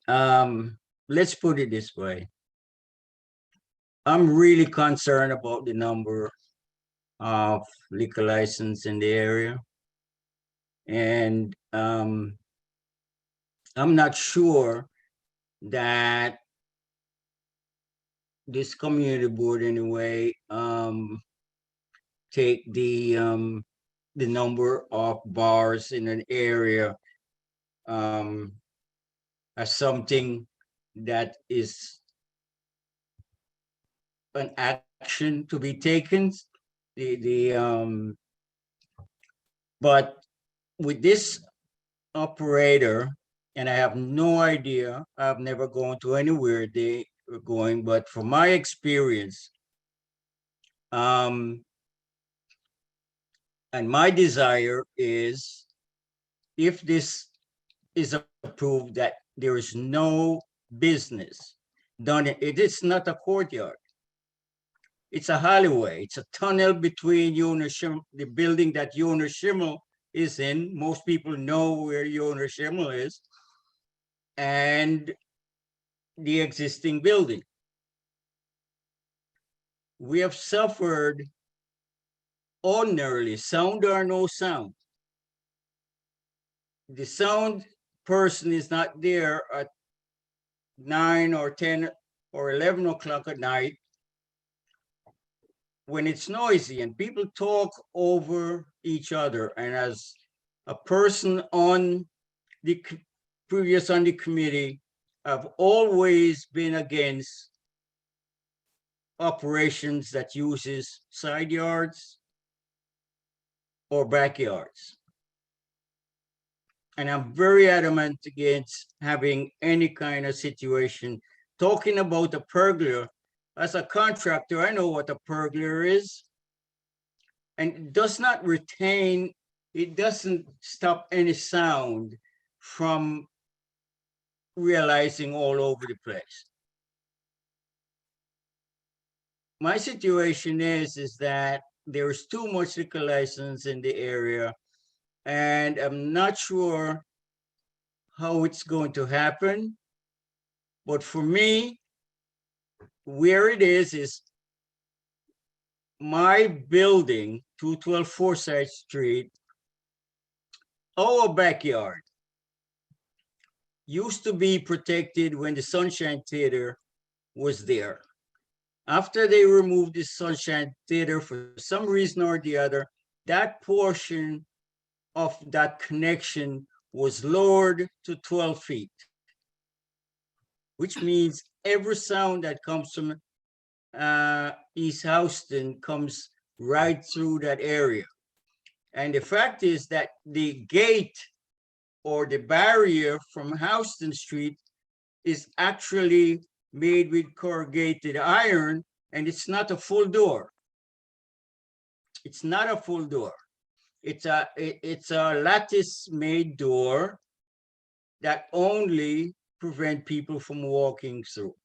let's put it this way. I'm really concerned about the number of liquor license in the area. And I'm not sure that this community board anyway take the number of bars in an area as something that is an action to be taken. But with this operator, and I have no idea, I've never gone to anywhere they were going, but from my experience, and my desire is, if this is approved, that there is no business done. It is not a courtyard. It's a alleyway. It's a tunnel between the building that Yonah Schimmel is in. Most people know where Yonah Schimmel is, and the existing building. We have suffered ordinarily, sound or no sound. The sound person is not there at 9 or 10 or 11 o'clock at night when it's noisy and people talk over each other. And as a person on the committee, I've always been against operations that uses side yards or backyards. And I'm very adamant against having any kind of situation. Talking about a pergola, as a contractor, I know what a pergola is. And it does not retain, it doesn't stop any sound from realizing all over the place. My situation is that there's too much liquor license in the area, and I'm not sure how it's going to happen. But for me, where it is my building, 212 Forsyth Street, our backyard used to be protected when the Sunshine Theater was there. After they removed the Sunshine Theater for some reason or the other, that portion of that connection was lowered to 12 feet, which means every sound that comes from East Houston comes right through that area. And the fact is that the gate or the barrier from Houston Street is actually made with corrugated iron, and it's not a full door. It's not a full door. It's a lattice-made door that only prevent people from walking through.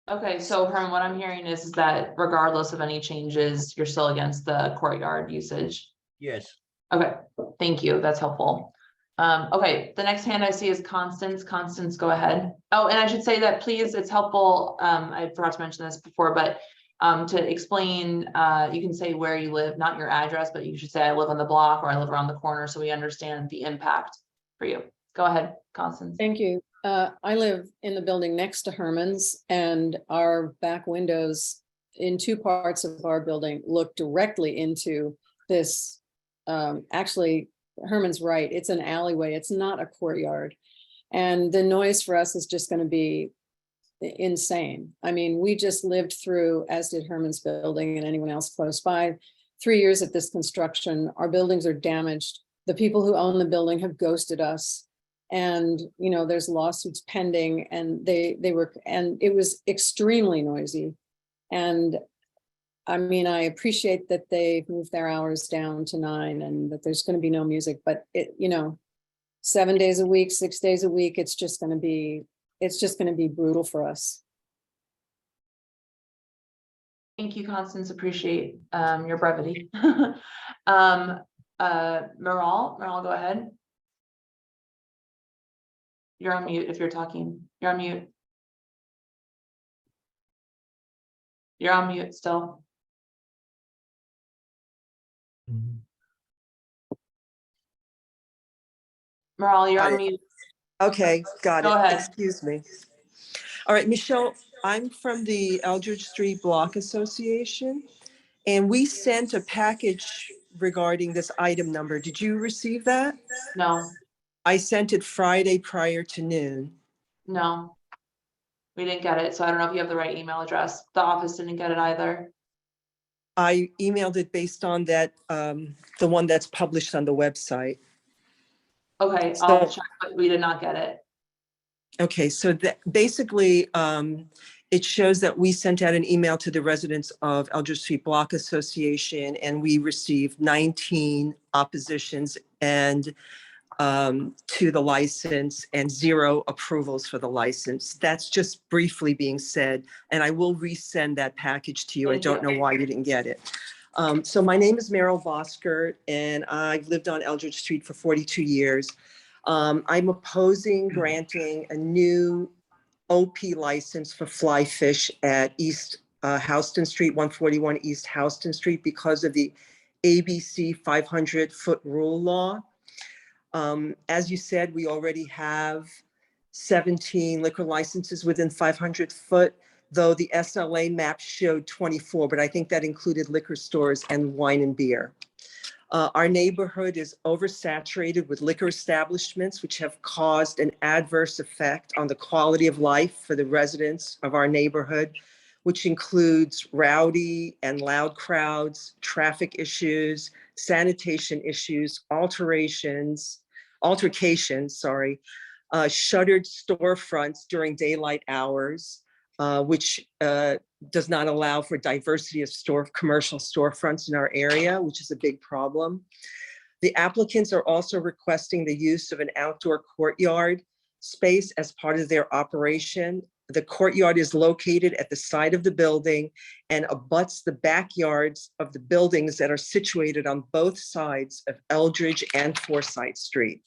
Okay, so Herman, what I'm hearing is that regardless of any changes, you're still against the courtyard usage. Yes. Okay, thank you. That's helpful. Okay, the next hand I see is Constance. Constance, go ahead. Oh, and I should say that please, it's helpful. I forgot to mention this before, but to explain, you can say where you live, not your address, but you should say I live on the block or I live around the corner so we understand the impact for you. Go ahead, Constance. Thank you. I live in the building next to Herman's, and our back windows in two parts of our building look directly into this. Actually, Herman's right. It's an alleyway. It's not a courtyard. And the noise for us is just going to be insane. I mean, we just lived through, as did Herman's building and anyone else close by, 3 years of this construction. Our buildings are damaged. The people who own the building have ghosted us. And, you know, there's lawsuits pending, and and it was extremely noisy. And I mean, I appreciate that they've moved their hours down to 9 and that there's going to be no music, but it, you know, 7 days a week, 6 days a week, it's just going to be brutal for us. Thank you, Constance. Appreciate your brevity. Meral, go ahead. You're on mute if you're talking. You're on mute. You're on mute still. Meral, you're on mute. Okay, got Go it. ahead. Excuse me. All right, Michelle, I'm from the Eldridge Street Block Association, and we sent a package regarding this item number. Did you receive that? No, I sent it Friday prior to noon. no, we didn't get it. So I don't know if you have the right email address. The office didn't get it either. I emailed it based on that, the one that's published on the website. Okay, So- I'll check, but we did not get it. Okay, so that basically, it shows that we sent out an email to the residents of Eldridge Street Block Association, and we received 19 oppositions and to the license and 0 approvals for the license. That's just briefly being said, and I will resend that package to you. I Thank don't you. know why you didn't get it. So my name is Meryl Boskert, and I've lived on Eldridge Street for 42 years. I'm opposing granting a new OP license for fly fish at East Houston Street, 141 East Houston Street, because of the ABC 500-foot rule law. As you said, we already have 17 liquor licenses within 500 foot, though the SLA map showed 24, but I think that included liquor stores and wine and beer. Our neighborhood is oversaturated with liquor establishments, which have caused an adverse effect on the quality of life for the residents of our neighborhood, which includes rowdy and loud crowds, traffic issues, sanitation issues, altercations, shuttered storefronts during daylight hours, which does not allow for diversity of commercial storefronts in our area, which is a big problem. The applicants are also requesting the use of an outdoor courtyard space as part of their operation. The courtyard is located at the side of the building and abuts the backyards of the buildings that are situated on both sides of Eldridge and Forsyth Street.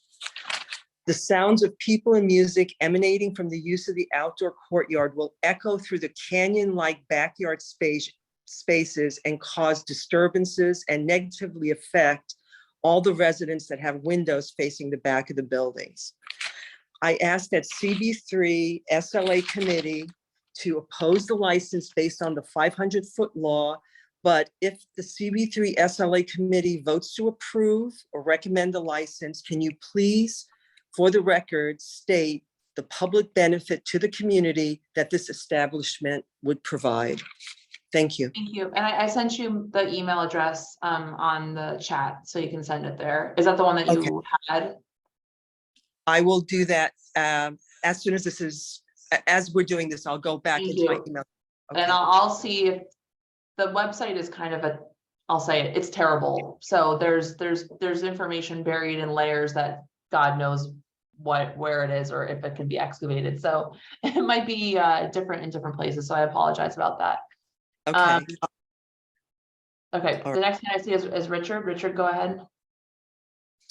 The sounds of people and music emanating from the use of the outdoor courtyard will echo through the canyon-like backyard spaces and cause disturbances and negatively affect all the residents that have windows facing the back of the buildings. I asked that CB3 SLA committee to oppose the license based on the 500-foot law, but if the CB3 SLA committee votes to approve or recommend the license, can you please, for the record, state the public benefit to the community that this establishment would provide? Thank you. Thank you. And I sent you the email address on the chat, so you can send it there. Is that the one that you had? I will do that as soon as as we're doing this, I'll go back Thank into my you. email. And I'll see if the website is kind of I'll say it, it's terrible. So there's information buried in layers that God knows where it is or if it can be excavated. So it might be different in different places. So I apologize about that. Okay. Okay, All the next thing I see is Richard. Richard, go ahead.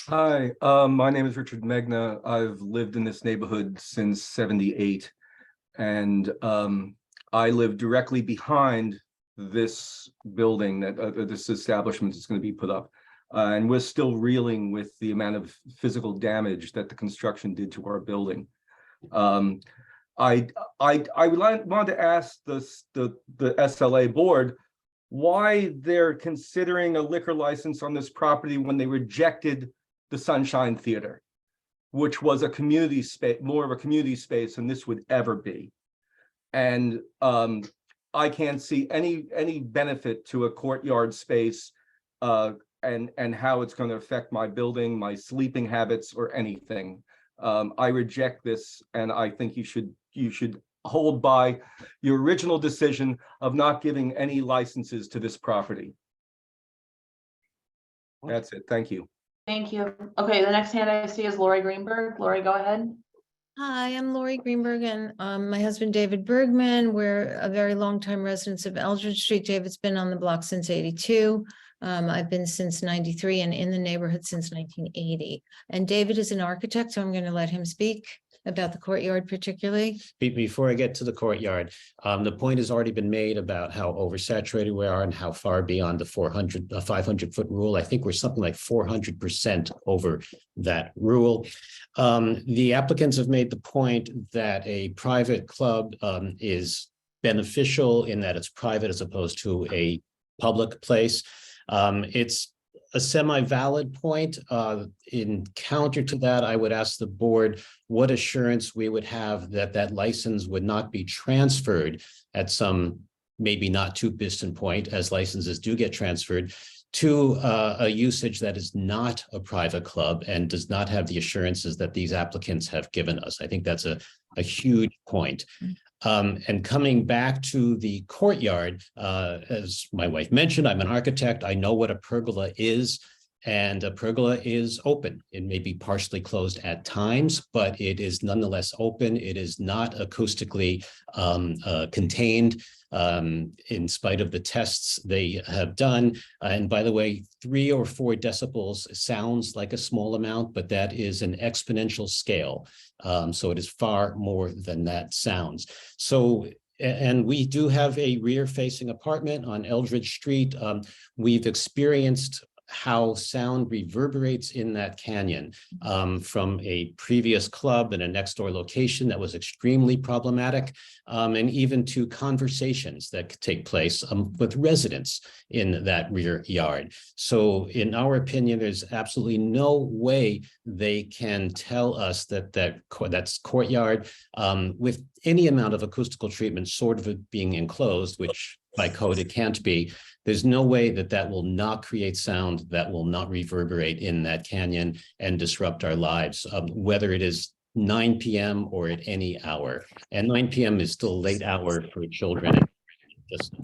Hi, my name is Richard Megna. I've lived in this neighborhood since '78. And I live directly behind this building that this establishment is going to be put up. And we're still reeling with the amount of physical damage that the construction did to our building. I wanted to ask the SLA board why they're considering a liquor license on this property when they rejected the Sunshine Theater, which was a community space, more of a community space than this would ever be. And I can't see any benefit to a courtyard space and how it's going to affect my building, my sleeping habits, or anything. I reject this, and I think you should hold by your original decision of not giving any licenses to this property. That's it. Thank you. Thank you. Okay, the next hand I see is Lori Greenberg. Lori, go ahead. Hi, I'm Lori Greenberg, and my husband David Bergman. We're a very long time residents of Eldridge Street. David's been on the block since '82. I've been since '93 and in the neighborhood since 1980. And David is an architect, so I'm going to let him speak about the courtyard particularly. Before I get to the courtyard, the point has already been made about how oversaturated we are and how far beyond the 500-foot rule. I think we're something like 400% over that rule. The applicants have made the point that a private club is beneficial in that it's private as opposed to a public place. It's a semi-valid point. In counter to that, I would ask the board what assurance we would have that that license would not be transferred at some maybe not too distant point, as licenses do get transferred, to a usage that is not a private club and does not have the assurances that these applicants have given us. I think that's a huge point. And coming back to the courtyard, as my wife mentioned, I'm an architect. I know what a pergola is, and a pergola is open. It may be partially closed at times, but it is nonetheless open. It is not acoustically contained, in spite of the tests they have done. And by the way, 3 or 4 decibels sounds like a small amount, but that is an exponential scale. So it is far more than that sounds. So, and we do have a rear-facing apartment on Eldridge Street. We've experienced how sound reverberates in that canyon from a previous club in a next door location that was extremely problematic, and even to conversations that could take place with residents in that rear yard. So in our opinion, there's absolutely no way they can tell us that that's courtyard with any amount of acoustical treatment sort of being enclosed, which by code it can't be. There's no way that that will not create sound that will not reverberate in that canyon and disrupt our lives, whether it is 9 p.m. or at any hour. And 9 p.m. is still a late hour for children just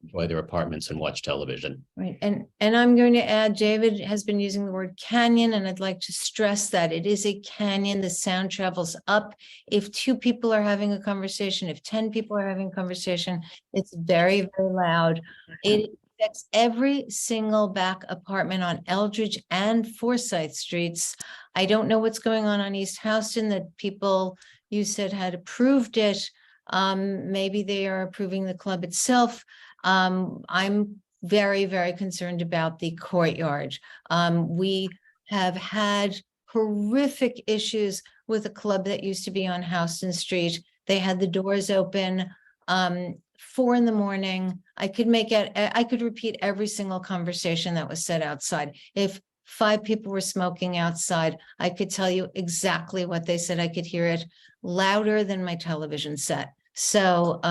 enjoy their apartments and watch television. Right, and I'm going to add, David has been using the word canyon, and I'd like to stress that it is a canyon. The sound travels up. If 2 people are having a conversation, if 10 people are having a conversation, it's very, very loud. It affects every single back apartment on Eldridge and Forsyth Streets. I don't know what's going on East Houston, that people you said had approved it. Maybe they are approving the club itself. I'm very, very concerned about the courtyard. We have had horrific issues with a club that used to be on Houston Street. They had the doors open 4 in the morning. I could repeat every single conversation that was said outside. If 5 people were smoking outside, I could tell you exactly what they said. I could hear it louder than my television set. So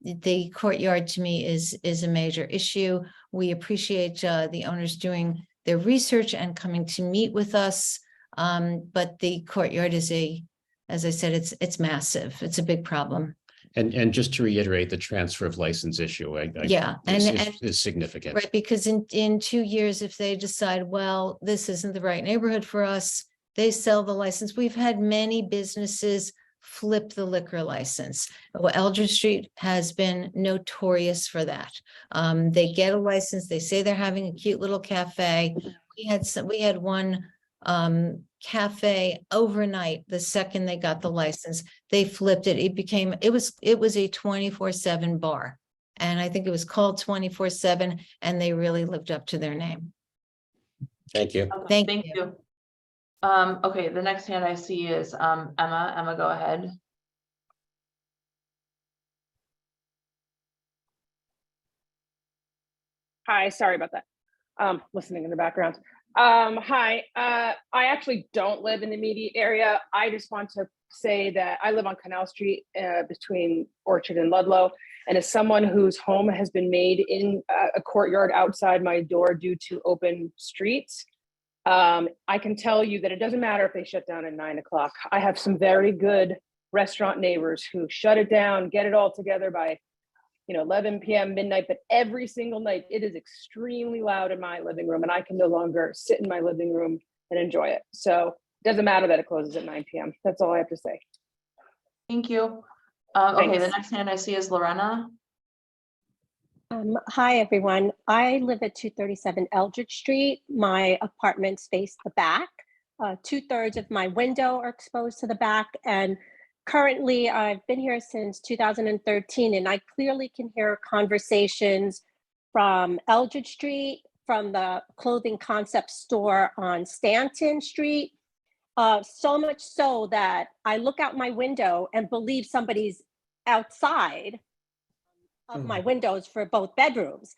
the courtyard to me is a major issue. We appreciate the owners doing their research and coming to meet with us. But the courtyard is as I said, it's massive. It's a big problem. And just to reiterate, the transfer of license issue, is significant. Right, because in 2 years, if they decide, well, this isn't the right neighborhood for us, they sell the license. We've had many businesses flip the liquor license. Well, Eldridge Street has been notorious for that. They get a license, they say they're having a cute little cafe. We had one cafe overnight. The second they got the license, they flipped it. It was a 24/7 bar. And I think it was called 24/7, and they really lived up to their name. Thank you. Okay, thank you. Okay, the next hand I see is Emma. Emma, go ahead. Hi, sorry about that. Listening in the background. Hi, I actually don't live in the immediate area. I just want to say that I live on Canal Street between Orchard and Ludlow. And as someone whose home has been made in a courtyard outside my door due to open streets, I can tell you that it doesn't matter if they shut down at 9 o'clock. I have some very good restaurant neighbors who shut it down, get it all together by 11 p.m. midnight, but every single night it is extremely loud in my living room and I can no longer sit in my living room and enjoy it. So it doesn't matter that it closes at 9 p.m. That's all I have to say. Thank you. Okay, the Thanks. next hand I see is Lorena. Hi, everyone. I live at 237 Eldridge Street. My apartments face the back. 2/3 of my window are exposed to the back. And currently, I've been here since 2013, and I clearly can hear conversations from Eldridge Street, from the clothing concept store on Stanton Street. So much so that I look out my window and believe somebody's outside of my windows for both bedrooms.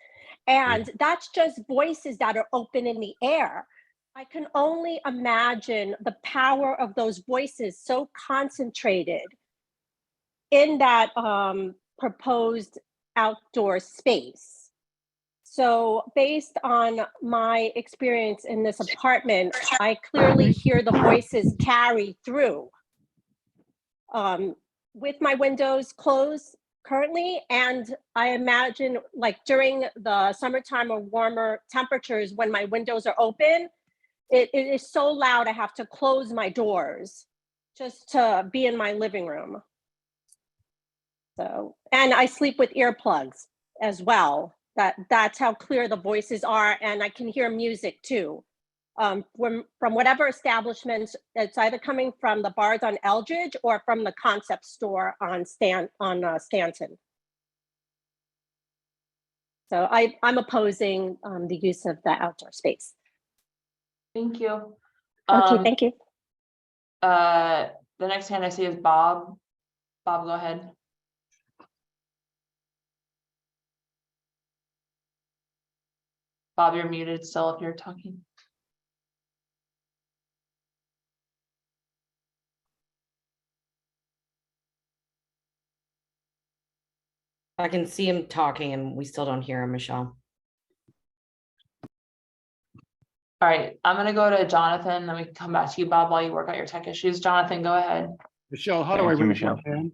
And that's just voices that are open in the air. I can only imagine the power of those voices so concentrated in that proposed outdoor space. So based on my experience in this apartment, I clearly hear the voices carry through. With my windows closed currently, and I imagine like during the summertime or warmer temperatures when my windows are open, it is so loud I have to close my doors just to be in my living room. So, and I sleep with earplugs as well. That's how clear the voices are, and I can hear music too. From whatever establishments, it's either coming from the bars on Eldridge or from the concept store on Stanton. So I'm opposing the use of the outdoor space. Thank you. Okay, thank you. The next hand I see is Bob. Bob, go ahead. Bob, you're muted still if you're talking. I can see him talking and we still don't hear him, Michelle. All right, I'm gonna go to Jonathan, then we can come back to you, Bob, while you work out your tech issues. Jonathan, go ahead. Michelle, how do I raise my hand?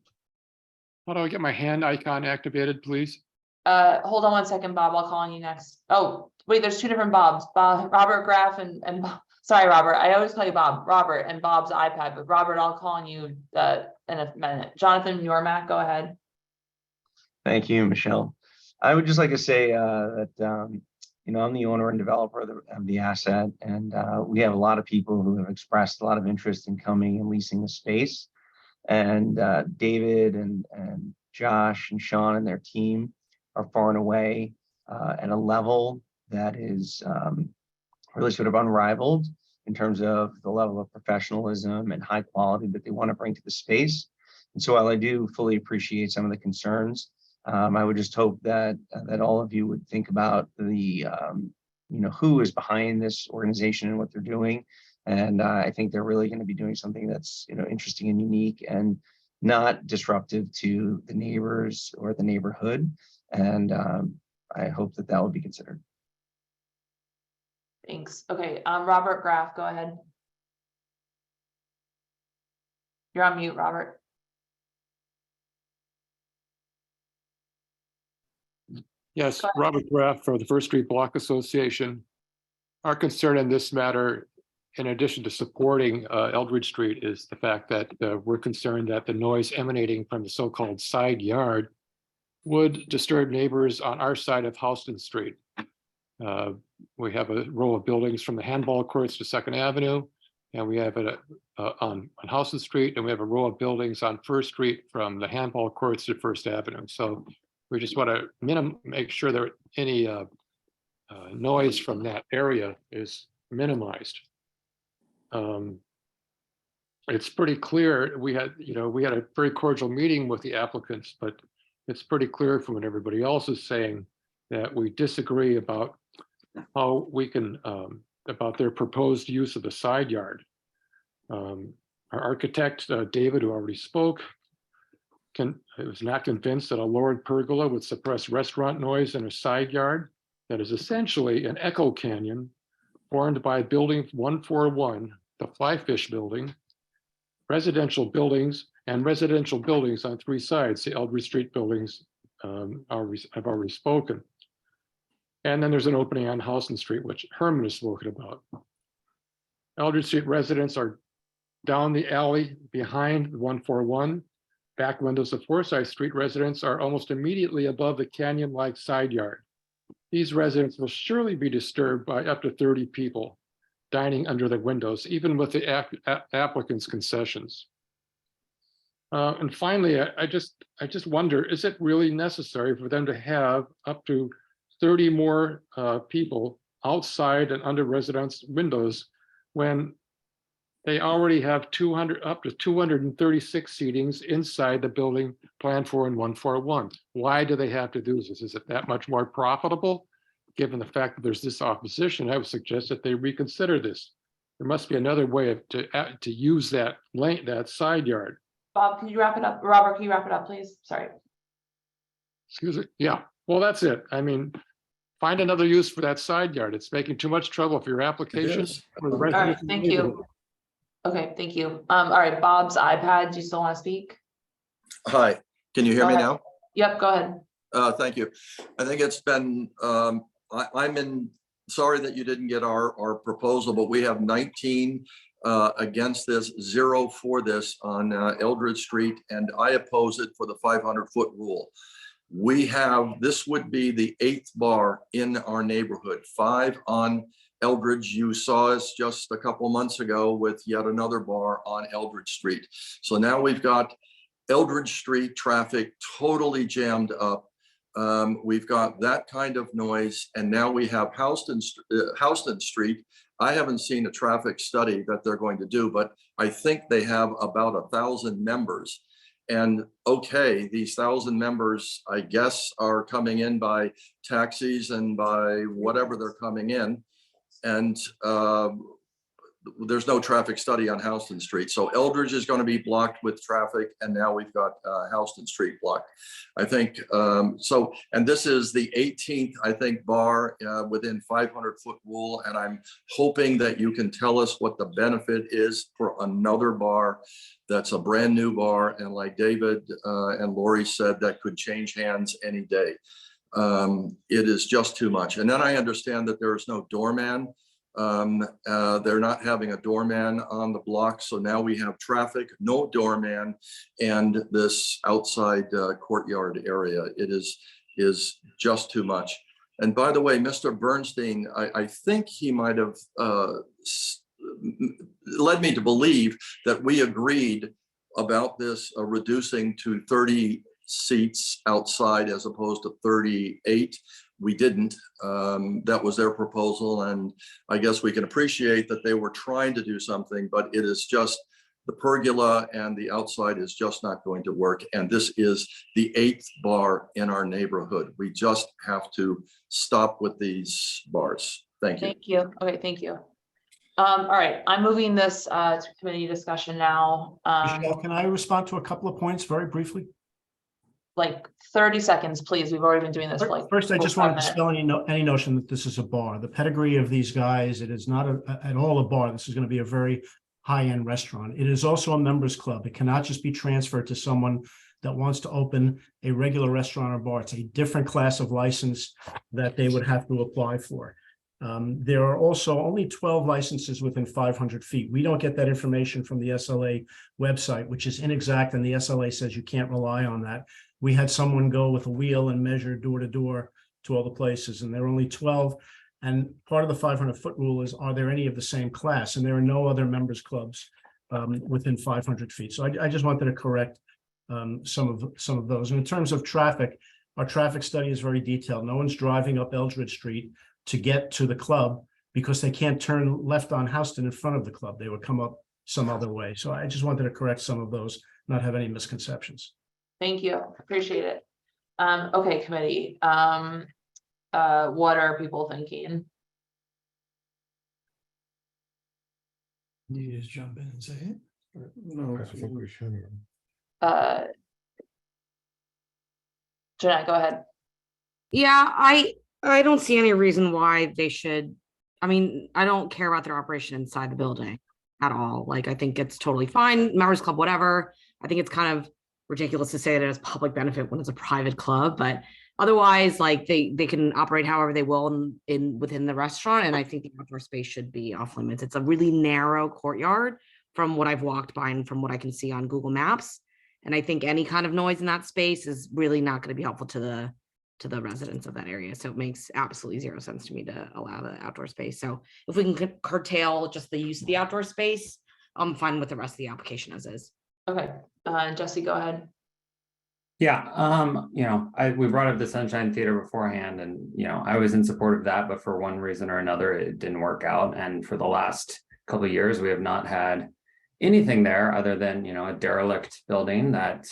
How do I get my hand icon activated, please? Hold on one second, Bob, I'll call on you next. Oh, wait, there's two different Bobs, Robert Graff and sorry, Robert, I always call you Bob, Robert and Bob's iPad, but Robert, I'll call on you in a minute. Jonathan, your Mac, go ahead. Thank you, Michelle. I would just like to say that, I'm the owner and developer of the asset, and we have a lot of people who have expressed a lot of interest in coming and leasing the space. And David and Josh and Sean and their team are far and away at a level that is really sort of unrivaled in terms of the level of professionalism and high quality that they want to bring to the space. And so while I do fully appreciate some of the concerns, I would just hope that all of you would think about the who is behind this organization and what they're doing. And I think they're really going to be doing something that's interesting and unique and not disruptive to the neighbors or the neighborhood. And I hope that will be considered. Thanks. Okay, Robert Graff, go ahead. You're on mute, Robert. Yes, Robert Graff for the First Street Block Association. Our concern in this matter in addition to supporting Eldridge Street, is the fact that we're concerned that the noise emanating from the so-called side yard would disturb neighbors on our side of Houston Street. We have a row of buildings from the handball courts to Second Avenue, and we have it on Houston Street, and we have a row of buildings on First Street from the handball courts to First Avenue. So we just want to make sure that any noise from that area is minimized. It's pretty clear. We had a very cordial meeting with the applicants, but it's pretty clear from what everybody else is saying that we disagree about how we can about their proposed use of the side yard. Our architect, David, who already spoke, was not convinced that a lowered pergola would suppress restaurant noise in a side yard that is essentially an echo canyon formed by building 141, the Fly Fish building, residential buildings on 3 sides. The Eldridge Street buildings have already spoken. And then there's an opening on Houston Street, which Herman has spoken about. Eldridge Street residents are down the alley behind 141. Back windows of Forsyth Street residents are almost immediately above the canyon-like side yard. These residents will surely be disturbed by up to 30 people dining under the windows, even with the applicant's concessions. And finally, I just wonder, is it really necessary for them to have up to 30 more people outside and under residents' windows when they already have up to 236 seatings inside the building planned for in 141? Why do they have to do this? Is it that much more profitable? Given the fact that there's this opposition, I would suggest that they reconsider this. There must be another way to use that side yard. Bob, can you wrap it up? Robert, can you wrap it up, please? Sorry. Excuse me. Yeah, well, that's it. I mean, find another use for that side yard. It's making too much trouble for your application. All right, thank you. Okay, thank you. All right, Bob's iPad, do you still want to speak? Hi, can you hear me now? Yep, go ahead. Thank you. I think it's been, sorry that you didn't get our proposal, but we have 19 against this, 0 for this on Eldridge Street, and I oppose it for the 500-foot rule. This would be the 8th bar in our neighborhood, 5 on Eldridge. You saw us just a couple months ago with yet another bar on Eldridge Street. So now we've got Eldridge Street traffic totally jammed up. We've got that kind of noise, and now we have Houston Street. I haven't seen a traffic study that they're going to do, but I think they have about 1,000 members. And okay, these 1,000 members, I guess, are coming in by taxis and by whatever they're coming in. And there's no traffic study on Houston Street. So Eldridge is going to be blocked with traffic, and now we've got Houston Street blocked. I think so. And this is the 18th, I think, bar within 500-foot rule. And I'm hoping that you can tell us what the benefit is for another bar that's a brand new bar. And like David and Lori said, that could change hands any day. It is just too much. And then I understand that there is no doorman. They're not having a doorman on the block. So now we have traffic, no doorman, and this outside courtyard area. It is just too much. And by the way, Mr. Bernstein, I think he might have led me to believe that we agreed about this reducing to 30 seats outside as opposed to 38. We didn't. That was their proposal, and I guess we can appreciate that they were trying to do something, but it is just the pergola and the outside is just not going to work. And this is the 8th bar in our neighborhood. We just have to stop with these bars. Thank you. Thank you. Okay, thank you. All right, I'm moving this to committee discussion now. Michelle, can I respond to a couple of points very briefly? Like 30 seconds, please. We've already been doing this for like. First, I just wanted to 5 dispel any notion that this is a bar. The pedigree of these guys, it is not at all a bar. This is going to be a very high-end restaurant. It is also a members club. It cannot just be transferred to someone that wants to open a regular restaurant or bar. It's a different class of license that they would have to apply for. There are also only 12 licenses within 500 feet. We don't get that information from the SLA website, which is inexact, and the SLA says you can't rely on that. We had someone go with a wheel and measure door to door to all the places, and there are only 12. And part of the 500-foot rule is, are there any of the same class? And there are no other members clubs within 500 feet. So I just wanted to correct some of those. And in terms of traffic, our traffic study is very detailed. No one's driving up Eldridge Street to get to the club because they can't turn left on Houston in front of the club. They would come up some other way. So I just wanted to correct some of those, not have any misconceptions. Thank you, appreciate it. Okay, committee, what are people thinking? You just jump in and say it? Or- No, I think we should. Jeanette, go ahead. Yeah, I don't see any reason why they should. I mean, I don't care about their operation inside the building at all. Like, I think it's totally fine. Members club, whatever. I think it's kind of ridiculous to say that it's public benefit when it's a private club, but otherwise, like they can operate however they will within the restaurant. And I think the outdoor space should be off limits. It's a really narrow courtyard from what I've walked by and from what I can see on Google Maps. And I think any kind of noise in that space is really not going to be helpful to the residents of that area. So it makes absolutely zero sense to me to allow the outdoor space. So if we can curtail just the use of the outdoor space, I'm fine with the rest of the application as is. Okay, Jesse, go ahead. Yeah, we brought up the Sunshine Theater beforehand, and I was in support of that, but for one reason or another, it didn't work out. And for the last couple of years, we have not had anything there other than a derelict building that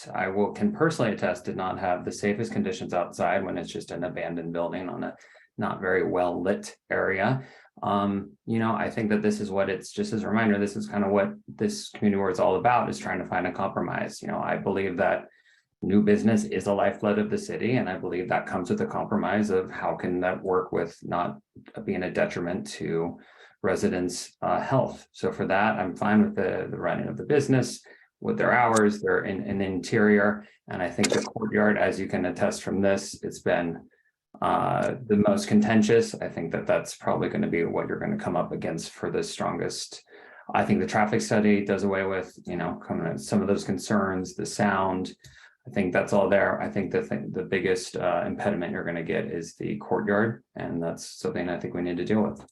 can personally attest did not have the safest conditions outside when it's just an abandoned building on a not very well lit area. I think that this is what it's just as a reminder, this is kind of what this community board is all about, is trying to find a compromise. I believe that new business is a lifeblood of the city, and I believe that comes with a compromise of how can that work with not being a detriment to residents' health. So for that, I'm fine with the running of the business, with their hours, they're in the interior. And I think the courtyard, as you can attest from this, it's been the most contentious. I think that that's probably going to be what you're going to come up against for the strongest. I think the traffic study does away with, some of those concerns, the sound. I think that's all there. I think the biggest impediment you're going to get is the courtyard, and that's something I think we need to deal with.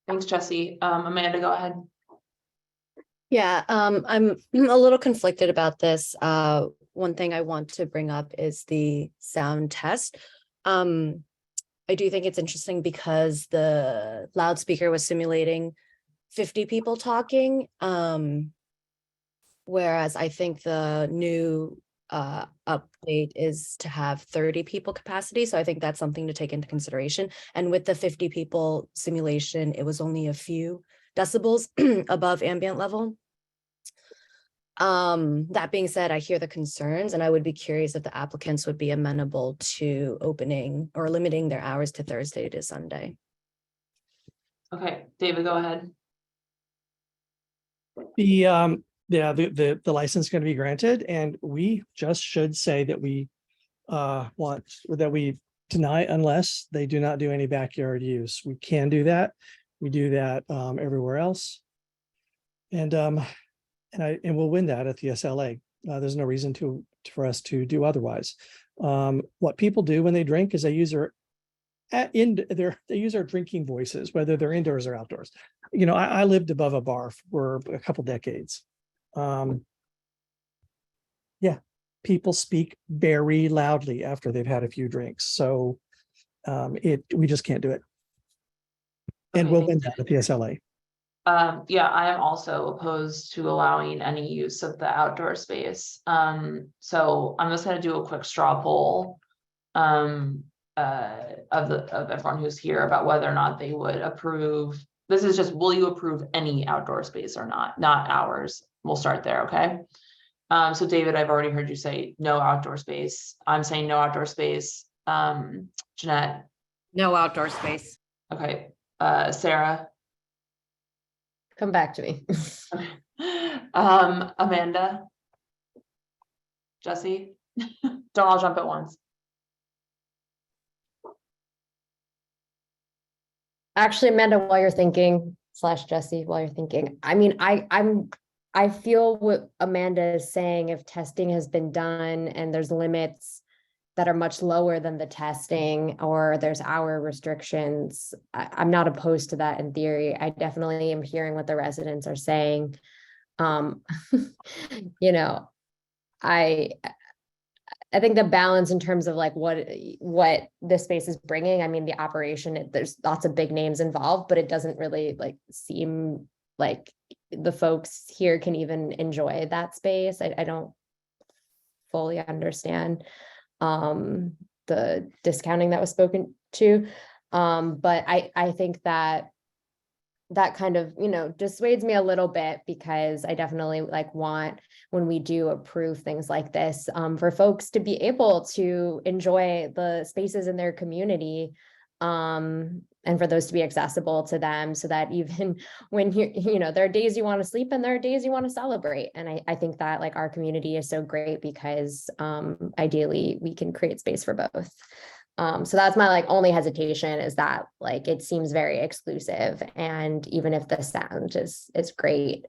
Thanks, Jesse. Amanda, go ahead. Yeah, I'm a little conflicted about this. One thing I want to bring up is the sound test. I do think it's interesting because the loudspeaker was simulating 50 people talking, whereas I think the new update is to have 30 people capacity. So I think that's something to take into consideration. And with the 50 people simulation, it was only a few decibels above ambient level. That being said, I hear the concerns, and I would be curious if the applicants would be amenable to opening or limiting their hours to Thursday to Sunday. Okay, David, go ahead. The license is going to be granted, and we just should say that we we deny unless they do not do any backyard use. We can do that. We do that everywhere else, and we'll win that at the SLA. There's no reason for us to do otherwise. What people do when they drink is they use their drinking voices, whether they're indoors or outdoors. I lived above a bar for a couple decades. People speak very loudly after they've had a few drinks. So we just can't do it. And we'll win that at the SLA. Yeah, I am also opposed to allowing any use of the outdoor space. So I'm just going to do a quick straw poll of everyone who's here about whether or not they would approve. This is just, will you approve any outdoor space or not ours? We'll start there. Okay. So David, I've already heard you say no outdoor space. I'm saying no outdoor space. Jeanette? No outdoor space. Okay. Sarah? Come back to me. Amanda? Jesse? Don't all jump at once. Actually, Amanda, while you're thinking, / Jesse, while you're thinking, I mean, I feel what Amanda is saying, if testing has been done and there's limits that are much lower than the testing, or there's hour restrictions, I'm not opposed to that in theory. I definitely am hearing what the residents are saying. You know, I think the balance in terms of like what this space is bringing, I mean, the operation, there's lots of big names involved, but it doesn't really like seem like the folks here can even enjoy that space. I don't fully understand the discounting that was spoken to. But I think that kind of, you know, dissuades me a little bit, because I definitely like want, when we do approve things like this, for folks to be able to enjoy the spaces in their community, and for those to be accessible to them, so that even when you know, there are days you want to sleep and there are days you want to celebrate. And I think that like our community is so great because ideally we can create space for both. So that's my like only hesitation, is that like it seems very exclusive, and even if the sound is great,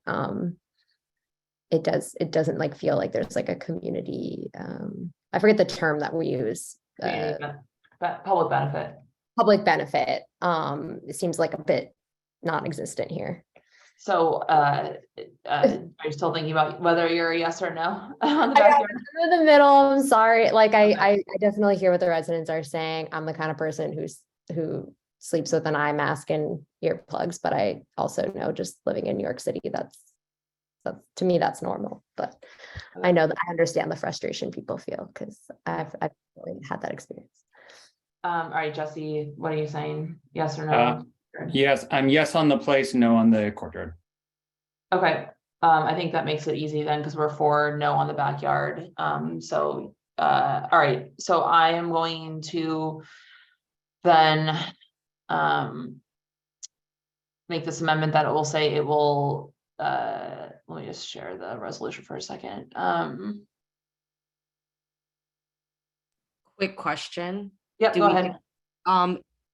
it doesn't like feel like there's like a community, I forget the term that we use, Public benefit. Public benefit. It seems like a bit non-existent here. So, are you still thinking about whether you're a yes or no on the I'm backyard? in the middle. I'm sorry. Like I definitely hear what the residents are saying. I'm the kind of person who sleeps with an eye mask and earplugs, but I also know, just living in New York City, that's to me, that's normal. But I know that I understand the frustration people feel, because I've really had that experience. All right, Jesse, what are you saying? Yes or no? Yes, I'm yes on the place, no on the courtyard. Okay, I think that makes it easy then, because we're for no on the backyard. All right, so I am going to then make this amendment that it will say it will, let me just share the resolution for a second. Quick question. Yep, Do go we ahead.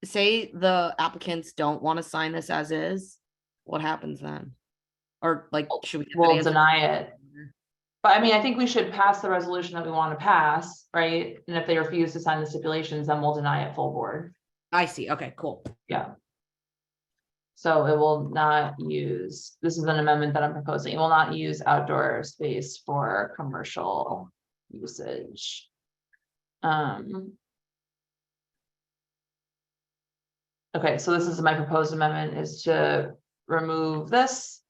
say the applicants don't want to sign this as is, what happens then? Or like, should we? We'll deny it. But I mean, I think we should pass the resolution that we want to pass, right? And if they refuse to sign the stipulations, then we'll deny it full board. I see. Okay, cool. Yeah. So it will not use, this is an amendment that I'm proposing, it will not use outdoor space for commercial usage. Okay, so this is my proposed amendment, is to remove this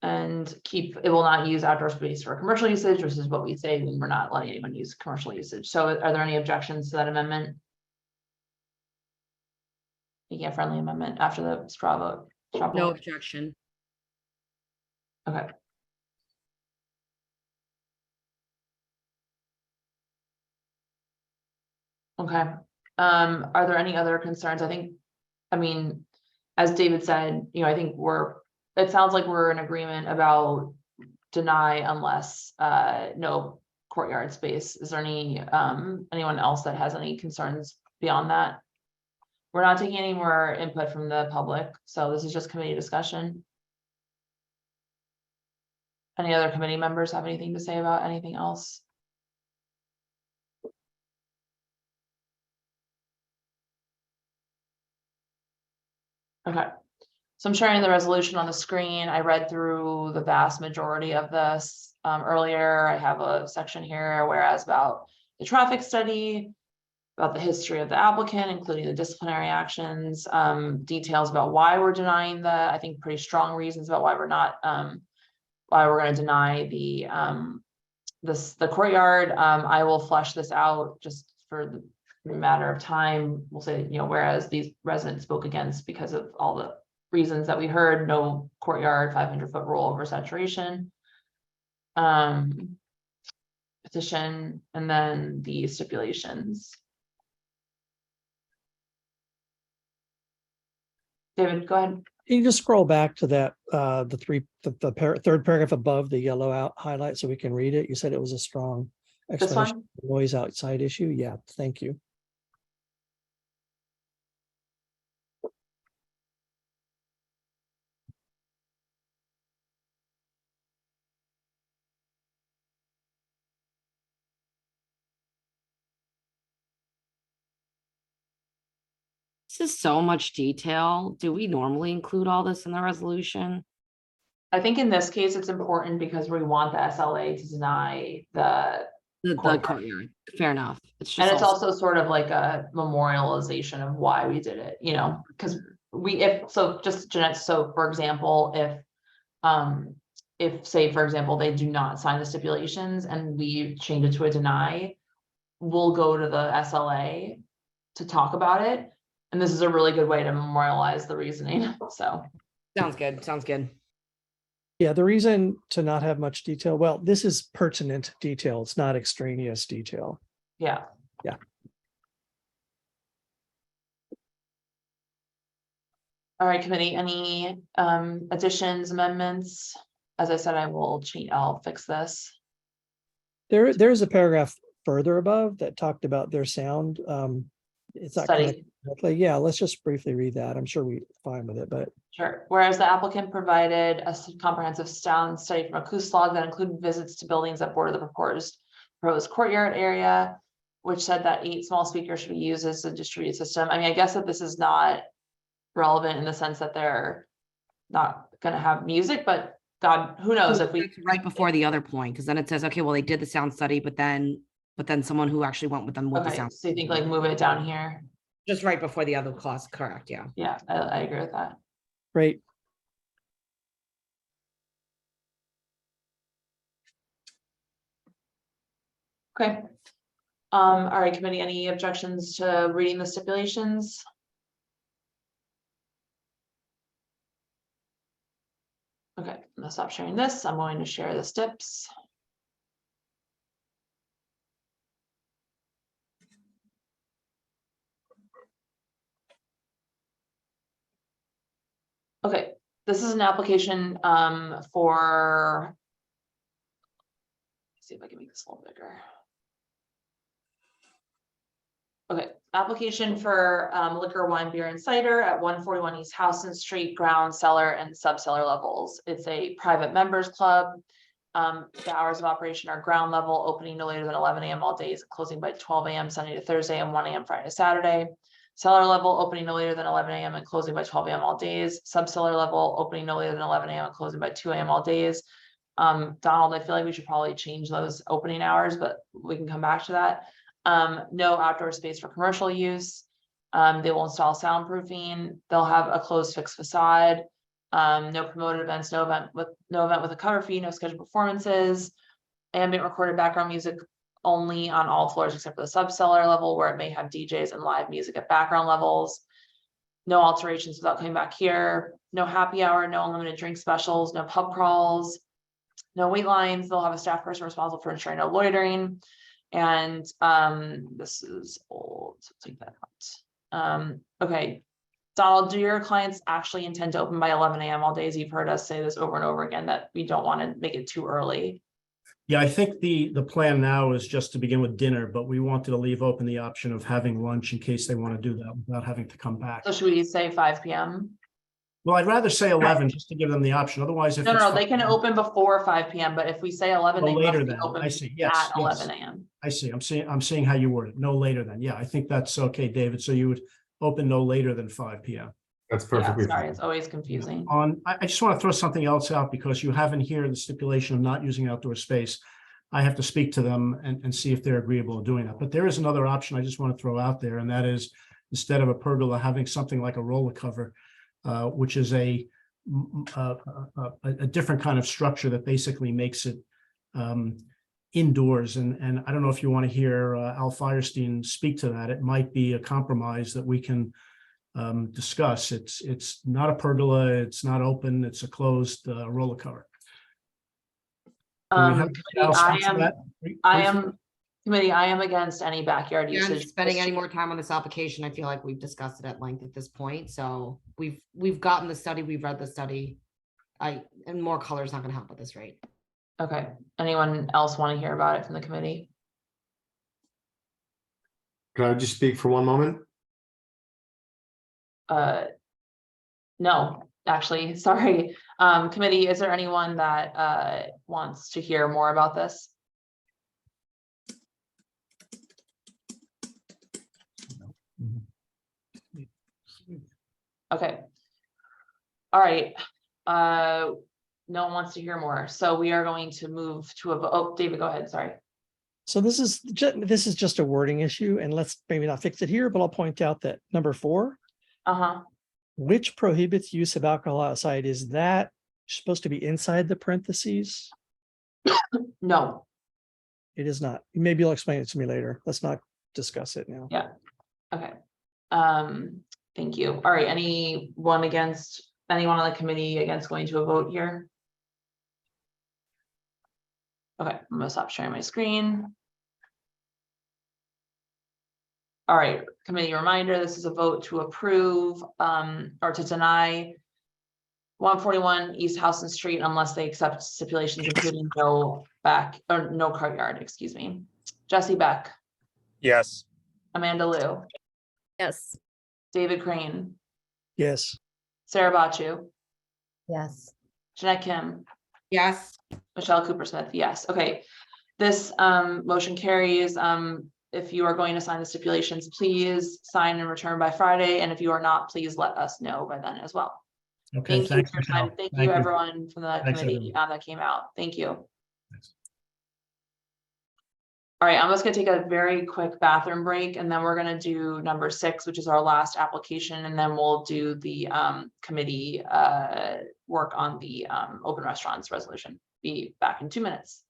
and keep, it will not use outdoor space for commercial usage, which is what we say when we're not letting anyone use commercial usage. So are there any objections to that amendment? Making a friendly amendment after the straw vote. No objection. Okay. Okay. Are there any other concerns? I mean, as David said, you know, I think it sounds like we're in agreement about deny unless no courtyard space. Is there any anyone else that has any concerns beyond that? We're not taking any more input from the public, so this is just committee discussion. Any other committee members have anything to say about anything else? Okay, so I'm sharing the resolution on the screen. I read through the vast majority of this earlier. I have a section here, whereas about the traffic study, about the history of the applicant, including the disciplinary actions, details about why we're denying I think pretty strong reasons about why we're not, why we're going to deny the courtyard. I will flesh this out just for the matter of time. We'll say, you know, whereas these residents spoke against because of all the reasons that we heard, no courtyard, 500-foot rule over saturation. Petition, and then the stipulations. David, go ahead. Can you just scroll back to that, the third paragraph above the yellow out highlight so we can read it? You said it was a strong explanation of the noise outside issue. Yeah, thank you. This is so much detail. Do we normally include all this in the resolution? I think in this case, it's important because we want the SLA to deny the The courtyard. courtyard, fair enough. It's just And it's also, also sort of like a memorialization of why we did it, you know, because just Jeanette, so for example, if say, for example, they do not sign the stipulations and we change it to a deny, we'll go to the SLA to talk about it. And this is a really good way to memorialize the reasoning, so. sounds good, sounds good. Yeah, the reason to not have much detail, well, this is pertinent detail. It's not extraneous detail. Yeah. Yeah. All right, committee, any additions, amendments? As I said, I'll fix this. There's a paragraph further above that talked about their sound. It's not Study. connected directly. Yeah, let's just briefly read that. I'm sure we're fine with it, but Sure. Whereas the applicant provided a comprehensive sound study from acoustic log that included visits to buildings that border the proposed courtyard area, which said that 8 small speakers should be used as a distributed system. I mean, I guess that this is not relevant in the sense that they're not gonna have music, but God, who knows if we. It's right before the other point, because then it says, okay, well, they did the sound study, but then someone who actually went with them with the Okay, sound. so you think like move it down here? Just right before the other clause, correct, yeah. Yeah, I agree with that. great. Okay. All right, committee, any objections to reading the stipulations? Okay, I'm gonna stop sharing this. I'm going to share the stips. Okay, this is an application for. Let's see if I can make this a little bigger. Okay, application for liquor, wine, beer, and cider at 141 East Houston Street, ground, cellar, and sub-cellar levels. It's a private members club. The hours of operation are ground level, opening no later than 11 a.m. all days, closing by 12 a.m. Sunday to Thursday and 1 a.m. Friday to Saturday. Cellar level, opening no later than 11 a.m. and closing by 12 a.m. all days. Sub-cellar level, opening no later than 11 a.m. and closing by 2 a.m. all days. Donald, I feel like we should probably change those opening hours, but we can come back to that. No outdoor space for commercial use. They will install soundproofing. They'll have a closed fixed facade. No promoted events, no event with a cover fee, no scheduled performances, ambient recorded background music only on all floors except for the sub-cellar level where it may have DJs and live music at background levels. No alterations without coming back here. No happy hour, no unlimited drink specials, no pub crawls, no wait lines. They'll have a staff person responsible for ensuring no loitering. And this is old, so take that out. Okay, Donald, do your clients actually intend to open by 11 a.m. all days? You've heard us say this over and over again that we don't want to make it too early. Yeah, I think the plan now is just to begin with dinner, but we wanted to leave open the option of having lunch in case they want to do that without having to come back. So should we say 5 p.m.? Well, I'd rather say 11 just to give them the option. Otherwise, if No, it's they can open before 5 p.m. But if we say 11, no they later must be than, open I see. Yes, at yes. 11 a.m. I see. I'm seeing how you word it. No later than. Yeah, I think that's okay, David. So you would open no later than 5 p.m. That's Yeah, perfectly sorry, fine. it's always confusing. I just want to throw something else out because you have in here the stipulation of not using outdoor space. I have to speak to them and see if they're agreeable to doing that. But there is another option I just want to throw out there, and that is instead of a pergola, having something like a roller cover, which is a different kind of structure that basically makes it indoors. And I don't know if you want to hear Al Firestein speak to that. It might be a compromise that we can discuss. It's not a pergola. It's not open. It's a closed roller cover. Committee, I am against any backyard Yeah, usage. spending any more time on this application, I feel like we've discussed it at length at this point, so we've gotten the study, we've read the study. And more color is not gonna help at this rate. Okay, anyone else want to hear about it from the committee? Can I just speak for one moment? No, actually, sorry. Committee, is there anyone that wants to hear more about this? Okay. All right. No one wants to hear more, so we are going to move to a, oh, David, go ahead, sorry. So this is just a wording issue, and let's maybe not fix it here, but I'll point out that number 4, which prohibits use of alcohol outside, is that supposed to be inside the parentheses? No. It is not. Maybe you'll explain it to me later. Let's not discuss it now. Yeah. Okay. Thank you. All right, anyone on the committee against going to a vote here? Okay, I'm gonna stop sharing my screen. All right, committee reminder, this is a vote to approve or to deny 141 East Houston Street unless they accept stipulations including no courtyard, excuse me. Jesse Beck. Yes. Amanda Liu. Yes. David Crane. Yes. Sarah Bachu. Yes. Jeanette Kim. Yes. Michelle Cooper Smith, yes. Okay. This motion carries. If you are going to sign the stipulations, please sign and return by Friday. And if you are not, please let us know by then as well. Okay, Thank you thanks, for your time. Michelle. Thank Thank you you. everyone from the Thanks, committee everyone. that came out. Thank you. All right, I'm just gonna take a very quick bathroom break and then we're gonna do number 6, which is our last application, and then we'll do the committee work on the open restaurants resolution. Be back in 2 minutes.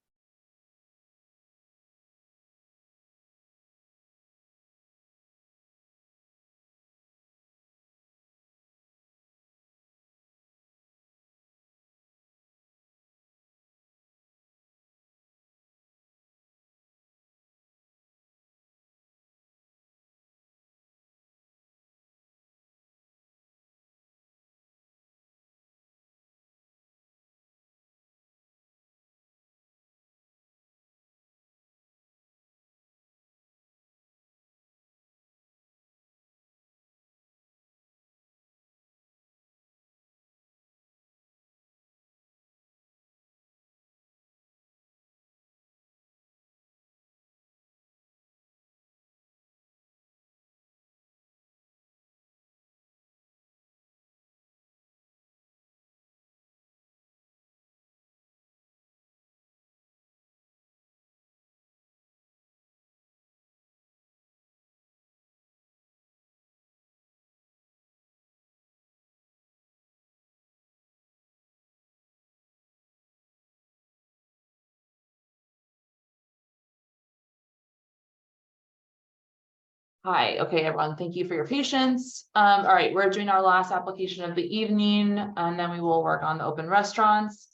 Hi, okay, everyone, thank you for your patience. All right, we're doing our last application of the evening, and then we will work on the open restaurants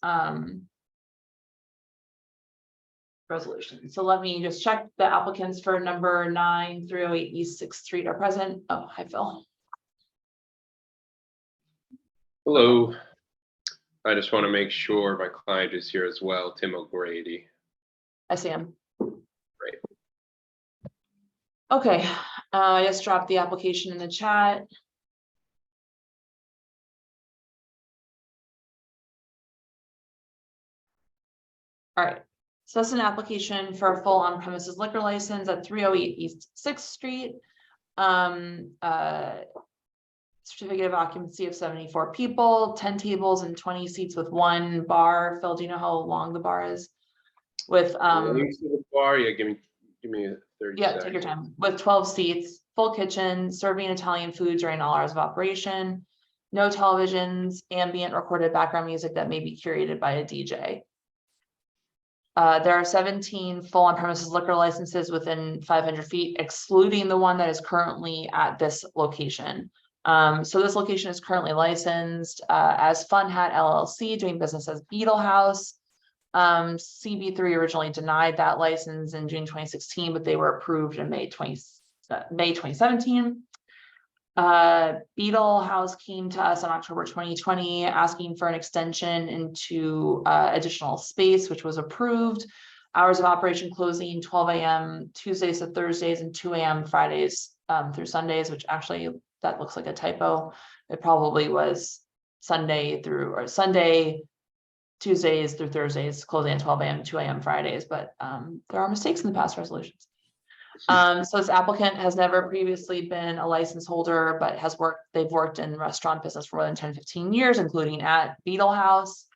resolution. So let me just check the applicants for number 9, 308 East 6th Street are present. Oh, hi, Phil. Hello. I just want to make sure my client is here as well, Tim O'Grady. I see him. Great. Okay, I just dropped the application in the chat. All right, so that's an application for a full on-premises liquor license at 308 East 6th Street. Certificate of occupancy of 74 people, 10 tables and 20 seats with 1 bar. Phil, do you know how long the bar is? With Links to the bar, yeah, give me a 30 yeah, seconds. take your time. With 12 seats, full kitchen, serving Italian food during all hours of operation, no televisions, ambient recorded background music that may be curated by a DJ. There are 17 full on-premises liquor licenses within 500 feet, excluding the one that is currently at this location. So this location is currently licensed as Fun Hat LLC, doing business as Beetle House. CB3 originally denied that license in June 2016, but they were approved in May 2017. Beetle House came to us in October 2020 asking for an extension into additional space, which was approved. Hours of operation closing 12 a.m. Tuesdays to Thursdays and 2 a.m. Fridays through Sundays, which actually that looks like a typo. It probably was Sunday, Tuesdays through Thursdays, closing at 12 a.m. 2 a.m. Fridays, but there are mistakes in the past resolutions. So this applicant has never previously been a license holder, but they've worked in restaurant business for more than 10, 15 years, including at Beetle House.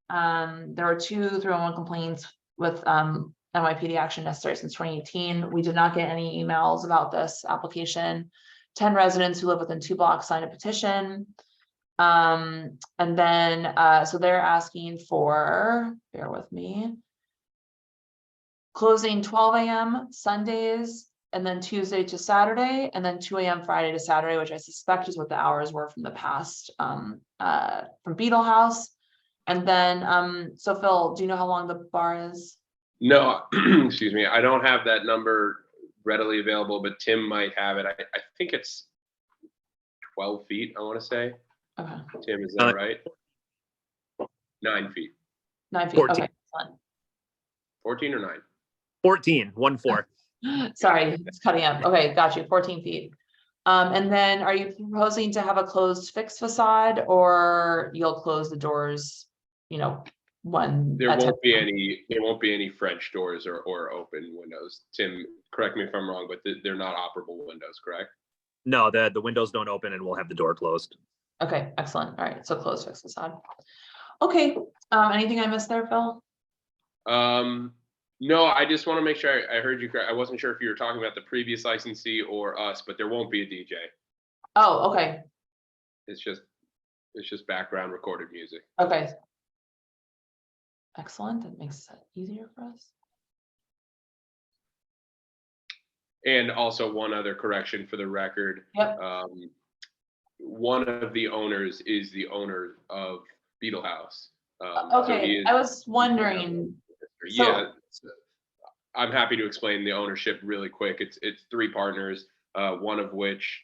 There were 2 301 complaints with NYPD action necessary since 2018. We did not get any emails about this application. 10 residents who live within 2 blocks signed a petition. And then so they're asking for, bear with me, closing 12 a.m. Sundays, and then Tuesday to Saturday, and then 2 a.m. Friday to Saturday, which I suspect is what the hours were from the past from Beetle House. And then so Phil, do you know how long the bar is? No, excuse me. I don't have that number readily available, but Tim might have it. I think it's 12 feet, I want to say. Okay. Tim, is that right? 9 feet. 9 feet. 14. Okay. Excellent. 14 or 9? 14, 1-4. Sorry, it's cutting up. Okay, got you. 14 feet. And then are you proposing to have a closed fixed facade, or you'll close the doors, you know, when There won't be any French doors or open windows. Tim, correct me if I'm wrong, but they're not operable windows, correct? No, the windows don't open and we'll have the door closed. Okay, excellent. All right, so closed fixed facade. Okay, anything I missed there, Phil? No, I just want to make sure I heard you correct. I wasn't sure if you were talking about the previous licensee or us, but there won't be a DJ. Oh, okay. It's just background recorded music. Okay. Excellent. That makes it easier for us. And also one other correction for the record. Yep. One of the owners is the owner of Beetle House. Okay, I was wondering. Yeah, I'm happy to explain the ownership really quick. It's 3 partners, one of which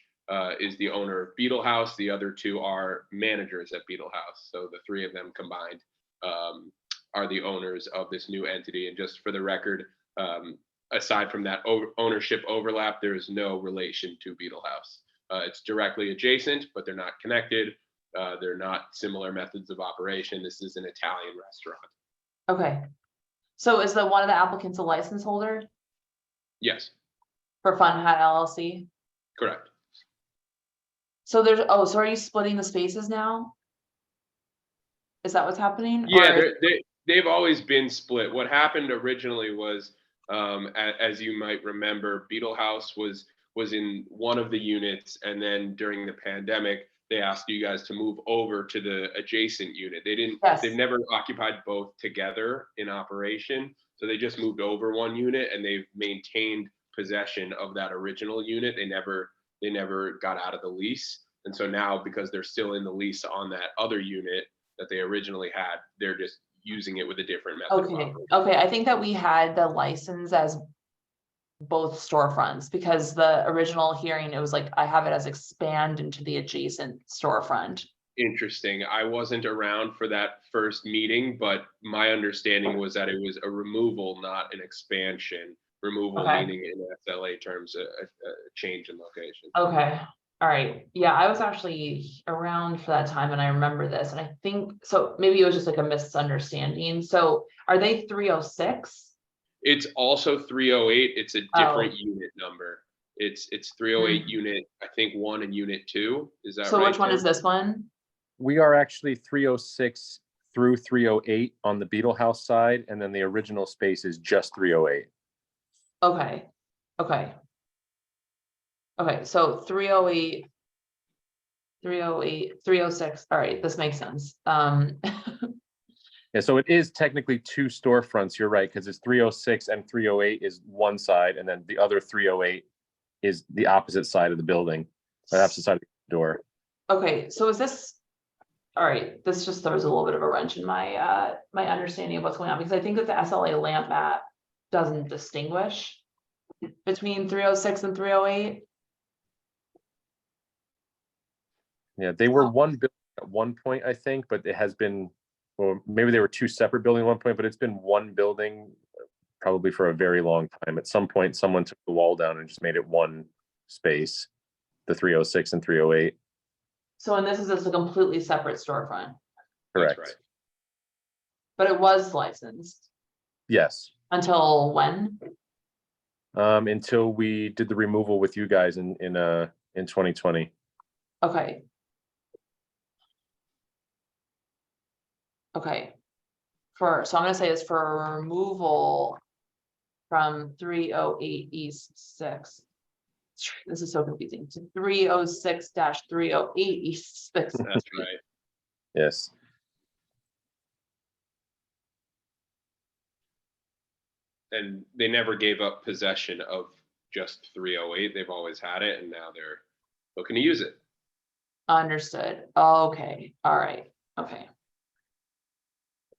is the owner of Beetle House. The other 2 are managers at Beetle House. So the 3 of them combined are the owners of this new entity. And just for the record, aside from that ownership overlap, there is no relation to Beetle House. It's directly adjacent, but they're not connected. They're not similar methods of operation. This is an Italian restaurant. Okay. So is one of the applicants a license holder Yes, for Fun Hat LLC? correct. So so are you splitting the spaces now? Is that what's happening? Yeah, Or- they've always been split. What happened originally was, as you might remember, Beetle House was in one of the units, and then during the pandemic, they asked you guys to move over to the adjacent unit. They've never occupied both together in operation. So they just moved over one unit and they've maintained possession of that original unit. They never got out of the lease. And so now, because they're still in the lease on that other unit that they originally had, they're just using it with a different method. of Okay, operation. okay, I think that we had the license as both storefronts, because the original hearing, it was like, I have it as expand into the adjacent storefront. Interesting. I wasn't around for that first meeting, but my understanding was that it was a removal, not an expansion. Removal Okay. meaning in SLA terms, a change in location. Okay, all right, yeah, I was actually around for that time and I remember this, and I think, so maybe it was just like a misunderstanding. So are they 306? It's also 308. It's a different unit number. It's 308 unit, I think 1 and unit 2. Is that right? So which one Tim? is this one? We are actually 306 through 308 on the Beetle House side, and then the original space is just 308. Okay, okay. Okay, so 308, 308, 306, all right, this makes sense. Yeah, so it is technically 2 storefronts. You're right, because it's 306 and 308 is one side, and then the other 308 is the opposite side of the building, the opposite side of the door. Okay, so is this, all right, this just throws a little bit of a wrench in my my understanding of what's going on, because I think that the SLA lamp map doesn't distinguish between 306 and 308. Yeah, they were one building at one point, I think, but it has been, or maybe they were 2 separate buildings at one point, but it's been one building probably for a very long time. At some point, someone took the wall down and just made it one space, the 306 and 308. So, and this is just a completely separate storefront, Correct. That's right. but it was licensed Yes. until when? until we did the removal with you guys in 2020. Okay. Okay. So I'm gonna say is for removal from 308 East 6. This is so confusing, to 306-308 East 6. That's right. Yes. And they never gave up possession of just 308. They've always had it, and now they're looking to use it. Understood. Okay. All right. Okay.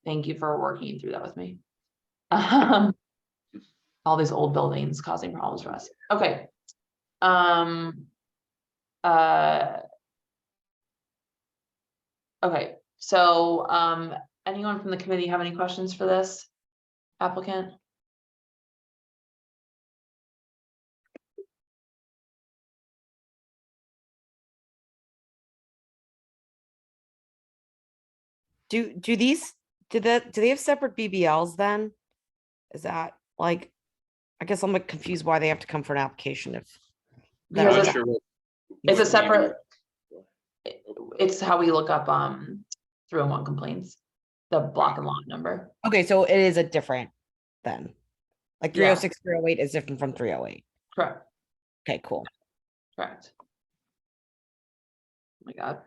Thank you for working through that with me. All these old buildings causing problems for us. Okay. Okay. So, anyone from the committee have any questions for this applicant? Do they have separate BBLs then? Is that like, I guess I'm like confused why they have to come for an application if. Because Not it's, sure what- it's a what separate, it's how we look up 301 complaints, the block and lot number. Okay, so it is a different then. Like Yeah. 306, 308 is different from 308. Correct. Okay, cool. Correct. Oh my God.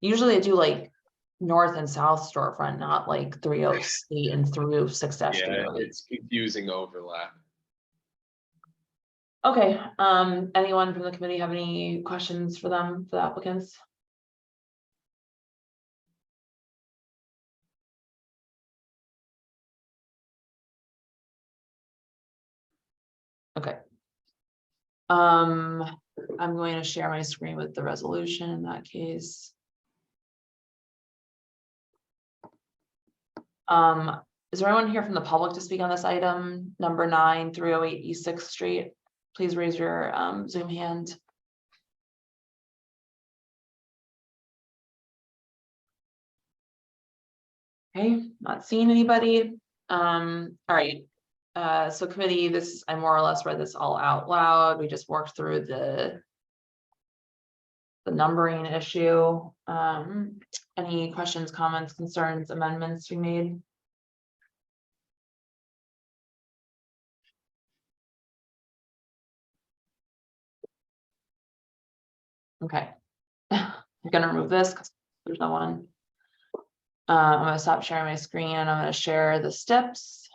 Usually I do like north and south storefront, not like 308 and through 6-308. Yeah, it's confusing overlap. Okay, anyone from the committee have any questions for them, for the applicants? Okay. I'm going to share my screen with the resolution in that case. Is there anyone here from the public to speak on this item, number 9, 308 East 6th Street? Please raise your Zoom hand. Okay, not seeing anybody. All right. So committee, I more or less read this all out loud. We just worked through the numbering issue. Any questions, comments, concerns, amendments we made? Okay. I'm gonna remove this because there's no one. I'm gonna stop sharing my screen and I'm gonna share the steps.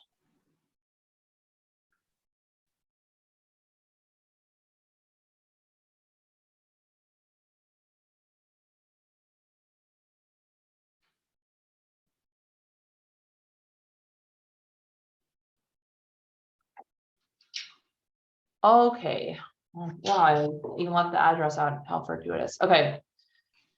Okay. Wow, I even left the address out, how fortuitous. Okay.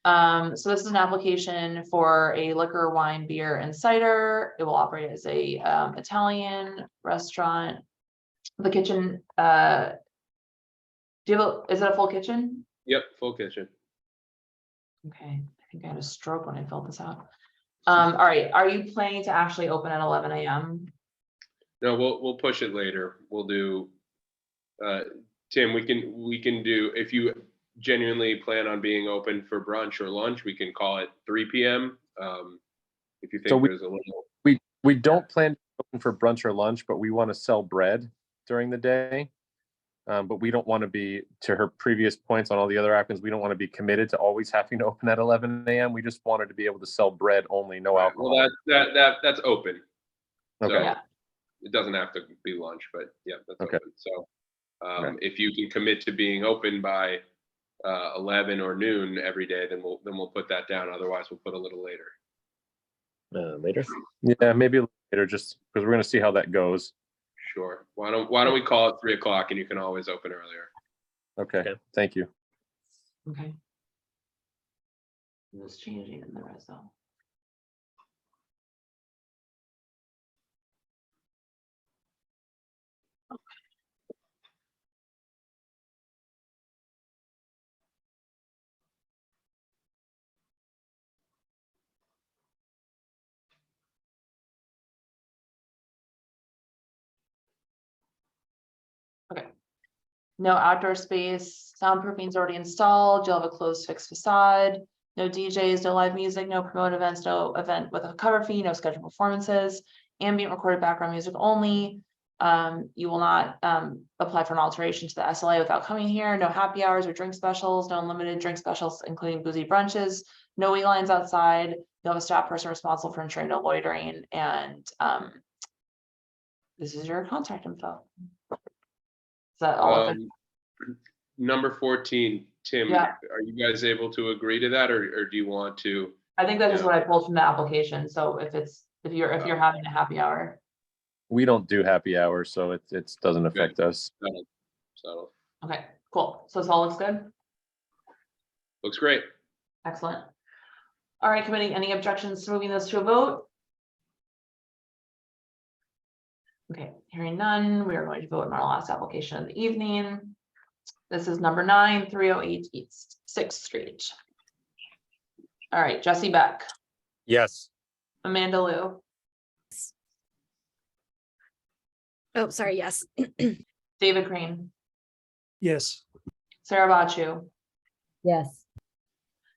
So this is an application for a liquor, wine, beer, and cider. It will operate as a Italian restaurant. The kitchen, is it a full kitchen? Yep, full kitchen. Okay, I think I had a stroke when I filled this out. All right, are you planning to actually open at 11 a.m.? No, we'll push it later. We'll do, Tim, we can do, if you genuinely plan on being open for brunch or lunch, we can call it 3 p.m. If you think there's a little. We don't plan to open for brunch or lunch, but we want to sell bread during the day. But we don't want to be, to her previous points on all the other applicants, we don't want to be committed to always having to open at 11 a.m. We just wanted to be able to sell bread only, no alcohol. Well, that's open. Okay. So it doesn't have to be lunch, but yeah, that's Okay. open. So if you can commit to being open by 11 or noon every day, then we'll put that down. Otherwise, we'll put a little later. Later? Yeah, maybe later, just because we're going to see how that goes. Sure. Why don't we call it 3 o'clock and you can always open earlier. Okay. Thank you. Okay. I'm just changing in the rest though. Okay. No outdoor space, soundproofing is already installed, you'll have a closed fixed facade. No DJs, no live music, no promote events, no event with a cover fee, no scheduled performances, ambient recorded background music only. You will not apply for an alteration to the SLA without coming here. No happy hours or drink specials, no unlimited drink specials, including boozy brunches, no wait lines outside. You'll have a staff person responsible for ensuring no loitering, and this is your contact info. Is that all of it? Number 14, Tim, Yeah. are you guys able to agree to that, or do you want to? I think that's just Yeah. what I pulled from the application. So if you're having a happy hour. We don't do happy hours, so it doesn't affect us. So Okay, cool. So this all looks good? looks great. Excellent. All right, committee, any objections to moving this to a vote? Okay, hearing none, we are going to vote on our last application of the evening. This is number 9, 308 East 6th Street. All right, Jesse Beck, Yes. Amanda Liu, Oh, sorry, yes. David Crane, Yes. Sarah Bachu, Yes.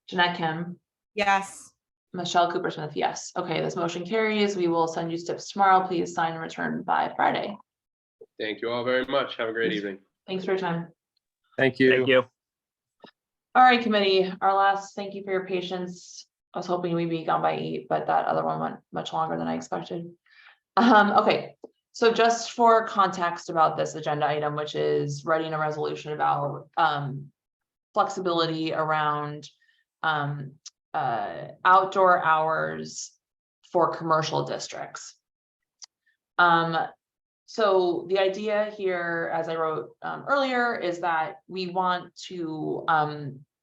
Jeanette Kim, Yes. Michelle Cooper Smith, yes. Okay, this motion carries. We will send you steps tomorrow. Please sign and return by Friday. Thank you all very much. Have a great evening. Thanks for your time. Thank you. Thank you. All right, committee, our last, thank you for your patience. I was hoping we'd be gone by 8, but that other one went much longer than I expected. Okay, so just for context about this agenda item, which is writing a resolution about flexibility around outdoor hours for commercial districts. So the idea here, as I wrote earlier, is that we want to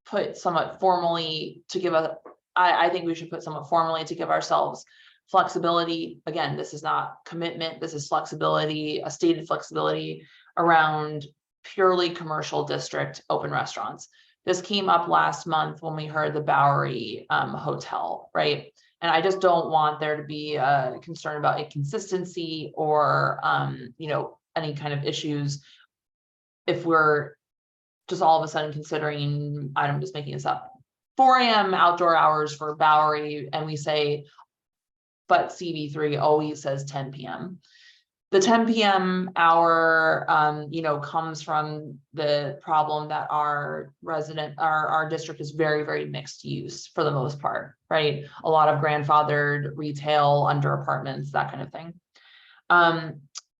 put somewhat formally to give a, I think we should put somewhat formally to give ourselves flexibility. Again, this is not commitment, this is flexibility, a stated flexibility around purely commercial district open restaurants. This came up last month when we heard the Bowery Hotel, right? And I just don't want there to be a concern about inconsistency or, you know, any kind of issues if we're just all of a sudden considering, I'm just making this up, 4 a.m. outdoor hours for Bowery, and we say, but CB3 always says 10 p.m. The 10 p.m. hour, you know, comes from the problem that our district is very, very mixed use for the most part, right? A lot of grandfathered retail under apartments, that kind of thing.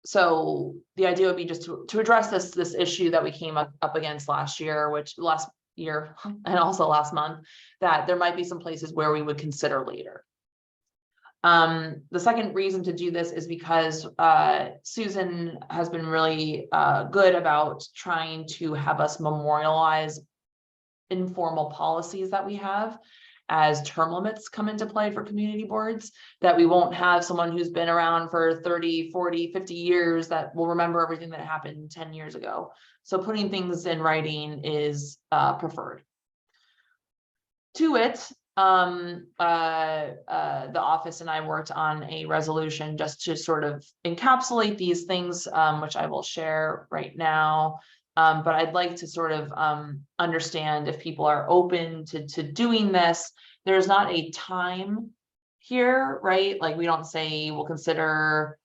So the idea would be just to address this issue that we came up against last year and also last month, that there might be some places where we would consider later. The second reason to do this is because Susan has been really good about trying to have us memorialize informal policies that we have as term limits come into play for community boards, that we won't have someone who's been around for 30, 40, 50 years that will remember everything that happened 10 years ago. So putting things in writing is preferred. To it, the office and I worked on a resolution just to sort of encapsulate these things, which I will share right now. But I'd like to sort of understand if people are open to doing this. There's not a time here, right? Like we don't say we'll consider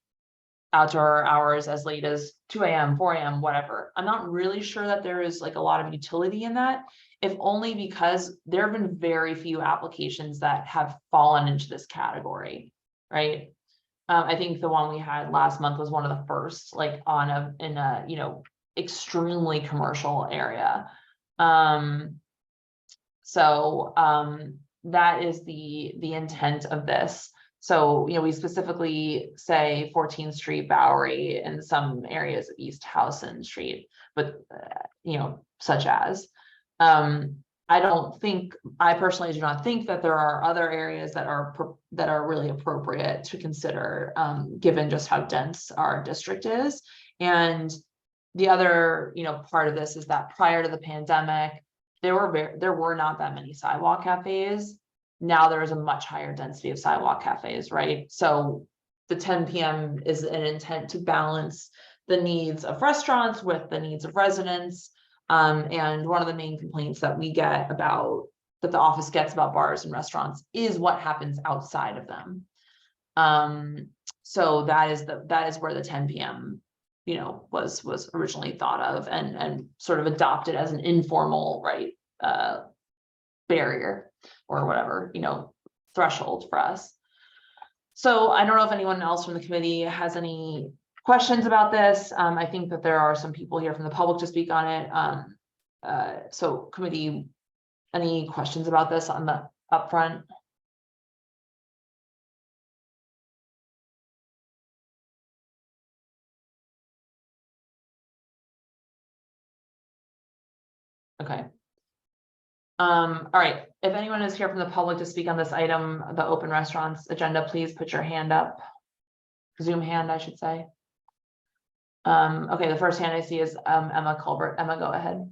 outdoor hours as late as 2 a.m., 4 a.m., whatever. I'm not really sure that there is like a lot of utility in that, if only because there have been very few applications that have fallen into this category, right? I think the one we had last month was one of the first, like in a you know, extremely commercial area. That is the intent of this. So, you know, we specifically say 14th Street, Bowery, and some areas of East Howson Street, but, you know, such as, I personally do not think that there are other areas that are really appropriate to consider, given just how dense our district is. And the other, you know, part of this is that prior to the pandemic, there were not that many sidewalk cafes. Now there is a much higher density of sidewalk cafes, right? So the 10 p.m. is an intent to balance the needs of restaurants with the needs of residents. And one of the main complaints that we get about, that the office gets about bars and restaurants, is what happens outside of them. So that is where the 10 p.m. was originally thought of and sort of adopted as an informal, right, barrier or whatever, threshold for us. So I don't know if anyone else from the committee has any questions about this. I think that there are some people here from the public to speak on it. So committee, any questions about this on the upfront? Okay. All right, if anyone is here from the public to speak on this item, the open restaurants agenda, please put your hand up. Zoom hand, I should say. Okay, the first hand I see is Emma Colbert. Emma, go ahead.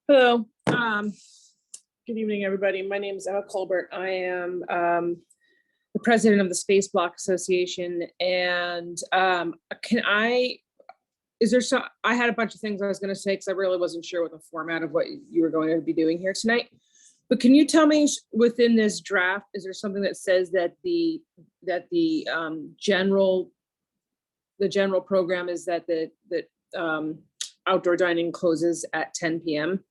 Hello. Good evening, everybody. My name is Emma Colbert. I am the president of the Space Block Association. And I had a bunch of things I was going to say because I really wasn't sure what the format of what you were going to be doing here tonight. But can you tell me, within this draft, is there something that says that the general program is that outdoor dining closes at 10 p.m.?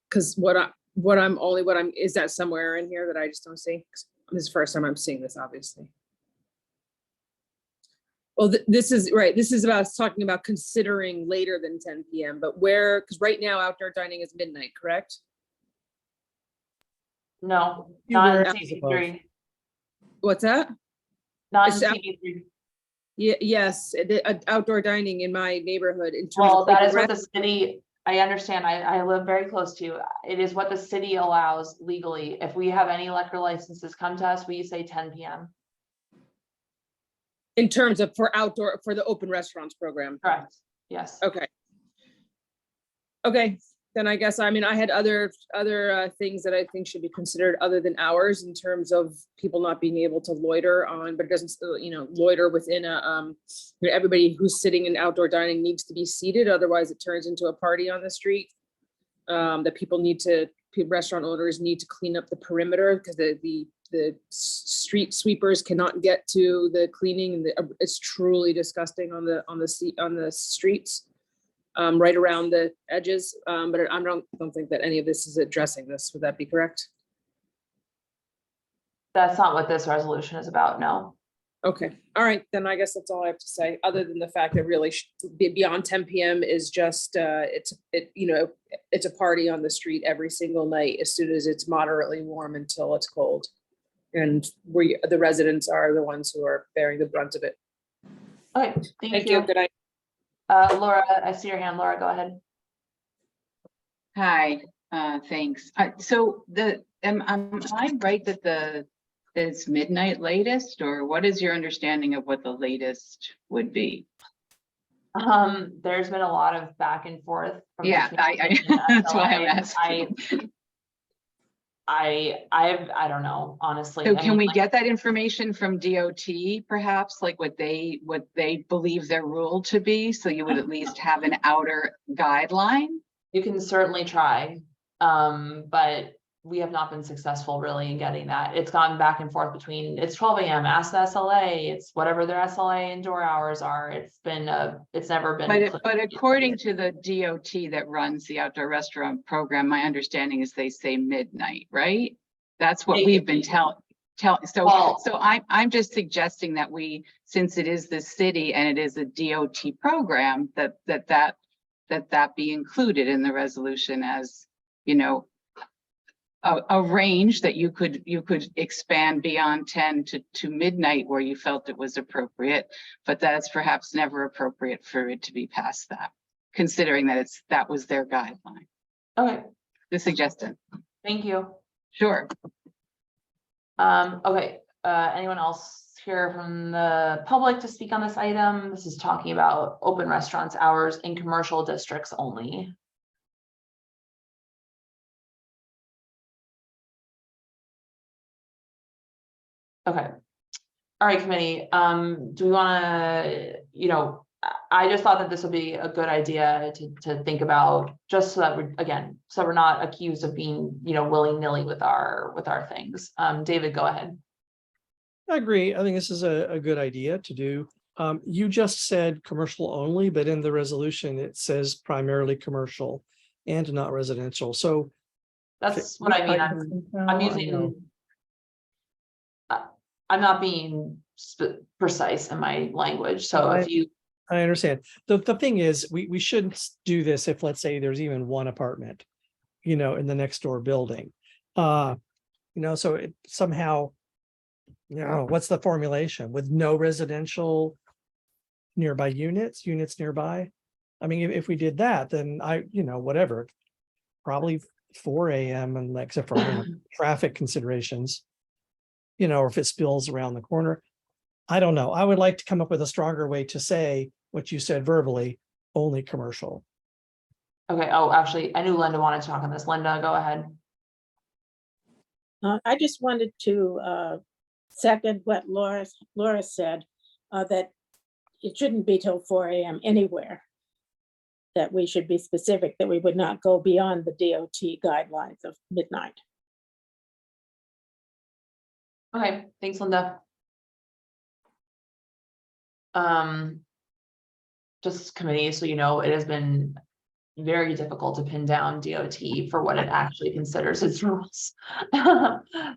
Because is that somewhere in here that I just don't see? This is the first time I'm seeing this, obviously. Well, this is right. This is about talking about considering later than 10 p.m. But where, because right now outdoor dining is midnight, correct? No, not in CB3. What's that? Not in CB3. Yes, outdoor dining in my neighborhood. Well, that is what the city, I understand. I live very close to. It is what the city allows legally. If we have any liquor licenses come to us, we say 10 p.m. In terms of for the open restaurants program. Correct. Yes. Okay. Okay. Then I guess, I had other things that I think should be considered other than hours, in terms of people not being able to loiter on, but it doesn't, loiter within everybody who's sitting in outdoor dining needs to be seated. Otherwise it turns into a party on the street. That restaurant owners need to clean up the perimeter, because the street sweepers cannot get to the cleaning. It's truly disgusting on the streets. Right around the edges, but I don't think that any of this is addressing this. Would that be correct? That's not what this resolution is about, no. Okay, all right, then I guess that's all I have to say, other than the fact that really beyond 10 p.m. is just, it's a party on the street every single night, as soon as it's moderately warm until it's cold. And the residents are the ones who are bearing the brunt of it. Okay, thank you. Good night. Laura, I see your hand. Laura, go ahead. Hi, thanks. So am I right that it's midnight latest, or what is your understanding of what the latest would be? There's been a lot of back and forth. Yeah, that's why I'm asking. I don't know, honestly. So can we get that information from DOT, perhaps, like what they believe their rule to be, so you would at least have an outer guideline? You can certainly try, but we have not been successful really in getting that. It's gone back and forth between, it's 12 a.m. ask the SLA, it's whatever their SLA indoor hours are. It's never been. But according to the DOT that runs the outdoor restaurant program, my understanding is they say midnight, right? That's what we've been telling. So I'm just suggesting that since it is the city and it is a DOT program, that be included in the resolution as, a range that you could expand beyond 10 to midnight where you felt it was appropriate, but that's perhaps never appropriate for it to be past that, considering that that was their guideline. Okay. The suggestion. Thank you. Sure. Okay. Anyone else here from the public to speak on this item? This is talking about open restaurants hours in commercial districts only. Okay. All right, committee, do we wanna, I just thought that this would be a good idea to think about, just so that we're, again, so we're not accused of being, willy-nilly with our things. David, go ahead. I agree. I think this is a good idea to do. You just said commercial only, but in the resolution, it says primarily commercial and not residential. So That's what I mean. I'm using, I'm not being precise in my language. So if you, I understand. The thing is, we shouldn't do this if, let's say, there's even one apartment, in the next door building. So it somehow, what's the formulation with no residential nearby units nearby? I mean, if we did that, then whatever, probably 4 a.m. and except for traffic considerations, or if it spills around the corner. I don't know. I would like to come up with a stronger way to say what you said verbally, only commercial. okay. Oh, actually, I knew Linda wanted to talk on this. Linda, go ahead. I just wanted to second what Laura said, that it shouldn't be till 4 a.m. anywhere. That we should be specific, that we would not go beyond the DOT guidelines of midnight. Okay, thanks, Linda. Just committee, so it has been very difficult to pin down DOT for what it actually considers its rules.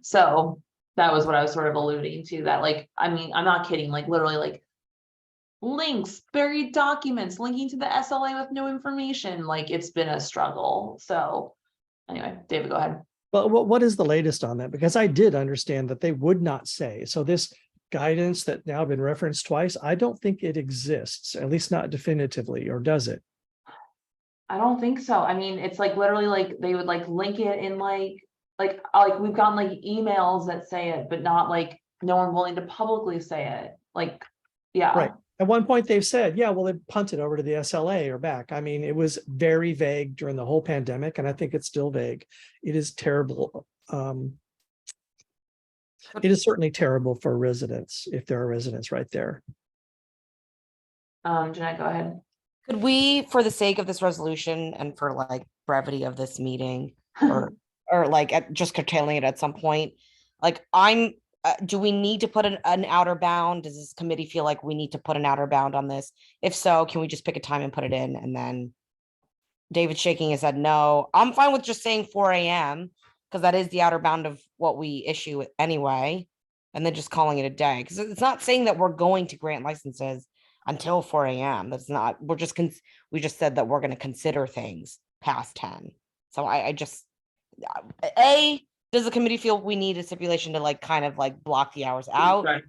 So that was what I was sort of alluding to, that I'm not kidding, literally links, buried documents, linking to the SLA with no information, it's been a struggle. So anyway, David, go ahead. Well, what is the latest on that? Because I did understand that they would not say. So this guidance that now been referenced twice, I don't think it exists, at least not definitively, or does it? I don't think so. I mean, it's literally they would link it in we've gotten emails that say it, but not no one willing to publicly say it. Yeah. Right. At one point they've said, yeah, well, they punted over to the SLA or back. I mean, it was very vague during the whole pandemic, and I think it's still vague. It is terrible. It is certainly terrible for residents if there are residents right there. Jeanette, go ahead. Could we, for the sake of this resolution and for brevity of this meeting, or just curtailing it at some point, do we need to put an outer bound? Does this committee feel like we need to put an outer bound on this? If so, can we just pick a time and put it in? And then David's shaking his head no. I'm fine with just saying 4 a.m. because that is the outer bound of what we issue anyway, and then just calling it a day. Because it's not saying that we're going to grant licenses until 4 a.m. That's not, we just said that we're going to consider things past 10. So I just, does the committee feel we need a stipulation to block the hours out? Right.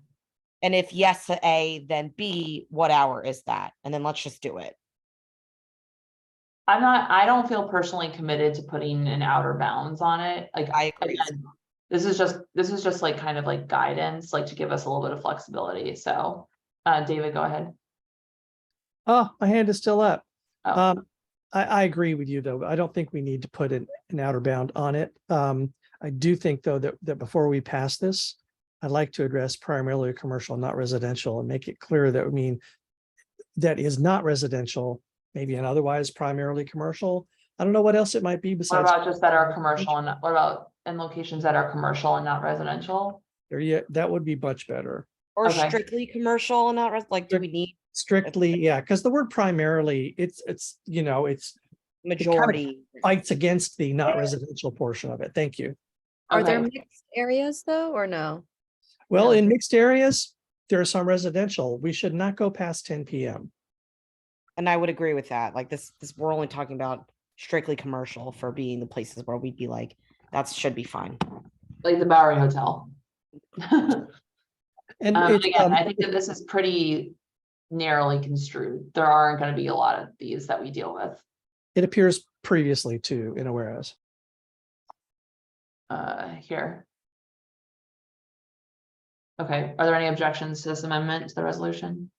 And if yes to A, then B, what hour is that? And then let's just do it. I don't feel personally committed to putting an outer bounds on it. I agree. Again, this is just kind of guidance, to give us a little bit of flexibility. So, David, go ahead. Oh, my hand is still up. Oh. I agree with you, though. I don't think we need to put an outer bound on it. I do think, though, that before we pass this, I'd like to address primarily commercial, not residential, and make it clear that that is not residential, maybe and otherwise primarily commercial. I don't know what else it might be besides. What about just that are commercial, and what about in locations that are commercial and not residential? Yeah, that would be much better. Or Okay. strictly commercial and not do we need strictly? Yeah, because the word primarily, it's majority fights against the not residential portion of it. Thank you. Are there Okay. mixed areas though, or no? Well, in mixed areas, there are some residential. We should not go past 10 p.m. And I would agree with that. This we're only talking about strictly commercial for being the places where we'd be that should be fine. Like the Bowery Hotel. And again, I think that this is pretty narrowly construed. There aren't going to be a lot of these that we deal with. It appears previously too in a whereas. Here. Okay, are there any objections to this amendment to the resolution?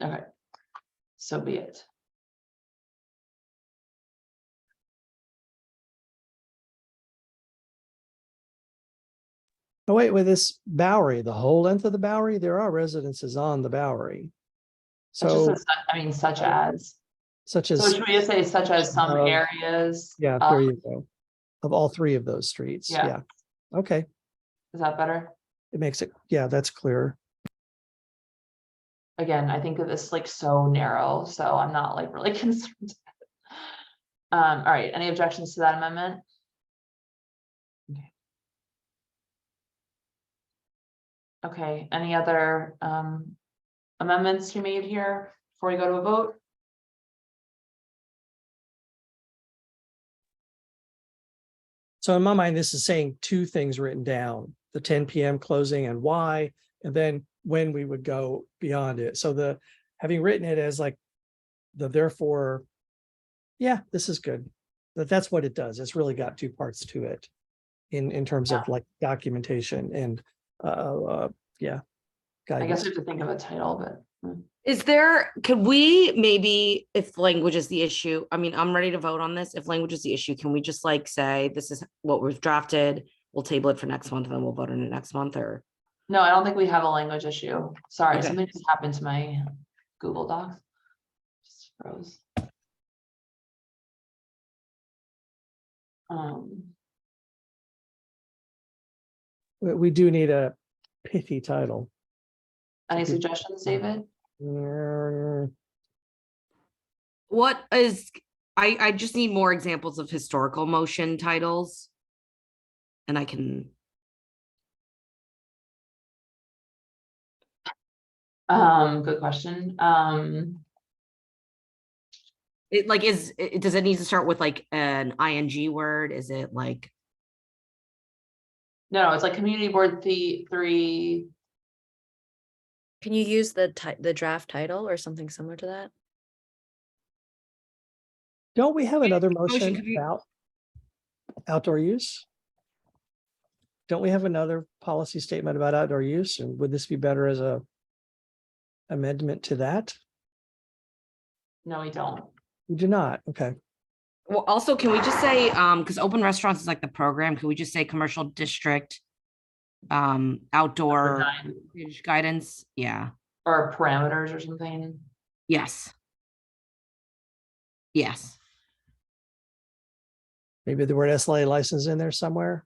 Okay, so be it. Oh, wait, with this Bowery, the whole length of the Bowery, there are residences on the Bowery. It just So says, I mean, such as, such so as, should we just say such as some of- areas? yeah, of- there you go. Of all three of those streets, Yeah. yeah. Okay, Is that better? it makes it, yeah, that's clear. Again, I think that this is like so narrow, so I'm not like really concerned. All right, any objections to that amendment? Okay, any other amendments to be made here before we go to a vote? So in my mind, this is saying two things written down, the 10 PM closing and why, and then when we would go beyond it. So the, having written it as like the therefore, yeah, this is good. That's what it does. It's really got two parts to it in terms of like documentation and, yeah. I guess guidance. we have to think of a title, but Is there, could we maybe, if language is the issue, I mean, I'm ready to vote on this. If language is the issue, can we just like say, this is what was drafted? We'll table it for next month and then we'll vote on it next month, or? no, I don't think we have a language issue. Sorry, Okay. something just happened to my Google Docs. Just froze. We do need a pithy title. Any suggestions, David? What is, I just need more examples of historical motion titles. And I can, Good question. it like does it need to start with like an ing word? Is it like? No, it's like community board three. Can you use the draft title or something similar to that? Don't we have another motion could be- about outdoor use? Don't we have another policy statement about outdoor use? And would this be better as a amendment to that? No, we don't. We do not. Okay. Well, also, can we just say, because open restaurants is like the program, can we just say commercial district, outdoor guidance? Yeah. Or parameters or something. Yes. Yes. Maybe the word SLA license in there somewhere.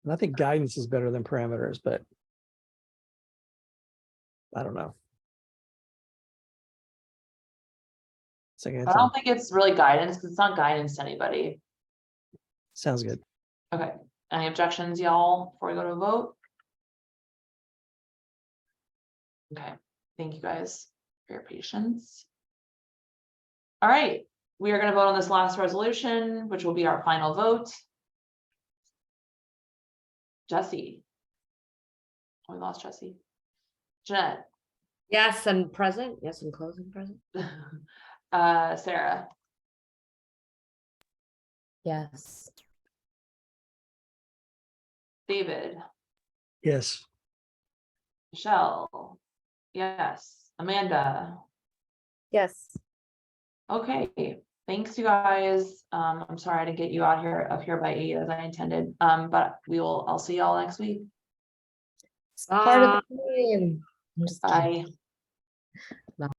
And I think guidance is better than parameters, but I don't know. Second I don't think it's really guidance because it's not guidance to anybody. sounds good. Okay, any objections, y'all, before we go to a vote? Okay, thank you guys for your patience. All right, we are gonna vote on this last resolution, which will be our final vote. Jesse. Oh, we lost Jesse. Jeanette. Yes, and present. Yes, and closing present. Sarah. Yes. David. Yes. Michelle. Yes. Amanda. Yes. Okay, thanks you guys. I'm sorry I didn't get you out here up here by 8 as I intended. But I'll see y'all next week. It's part of the game. I'm just kidding. Bye.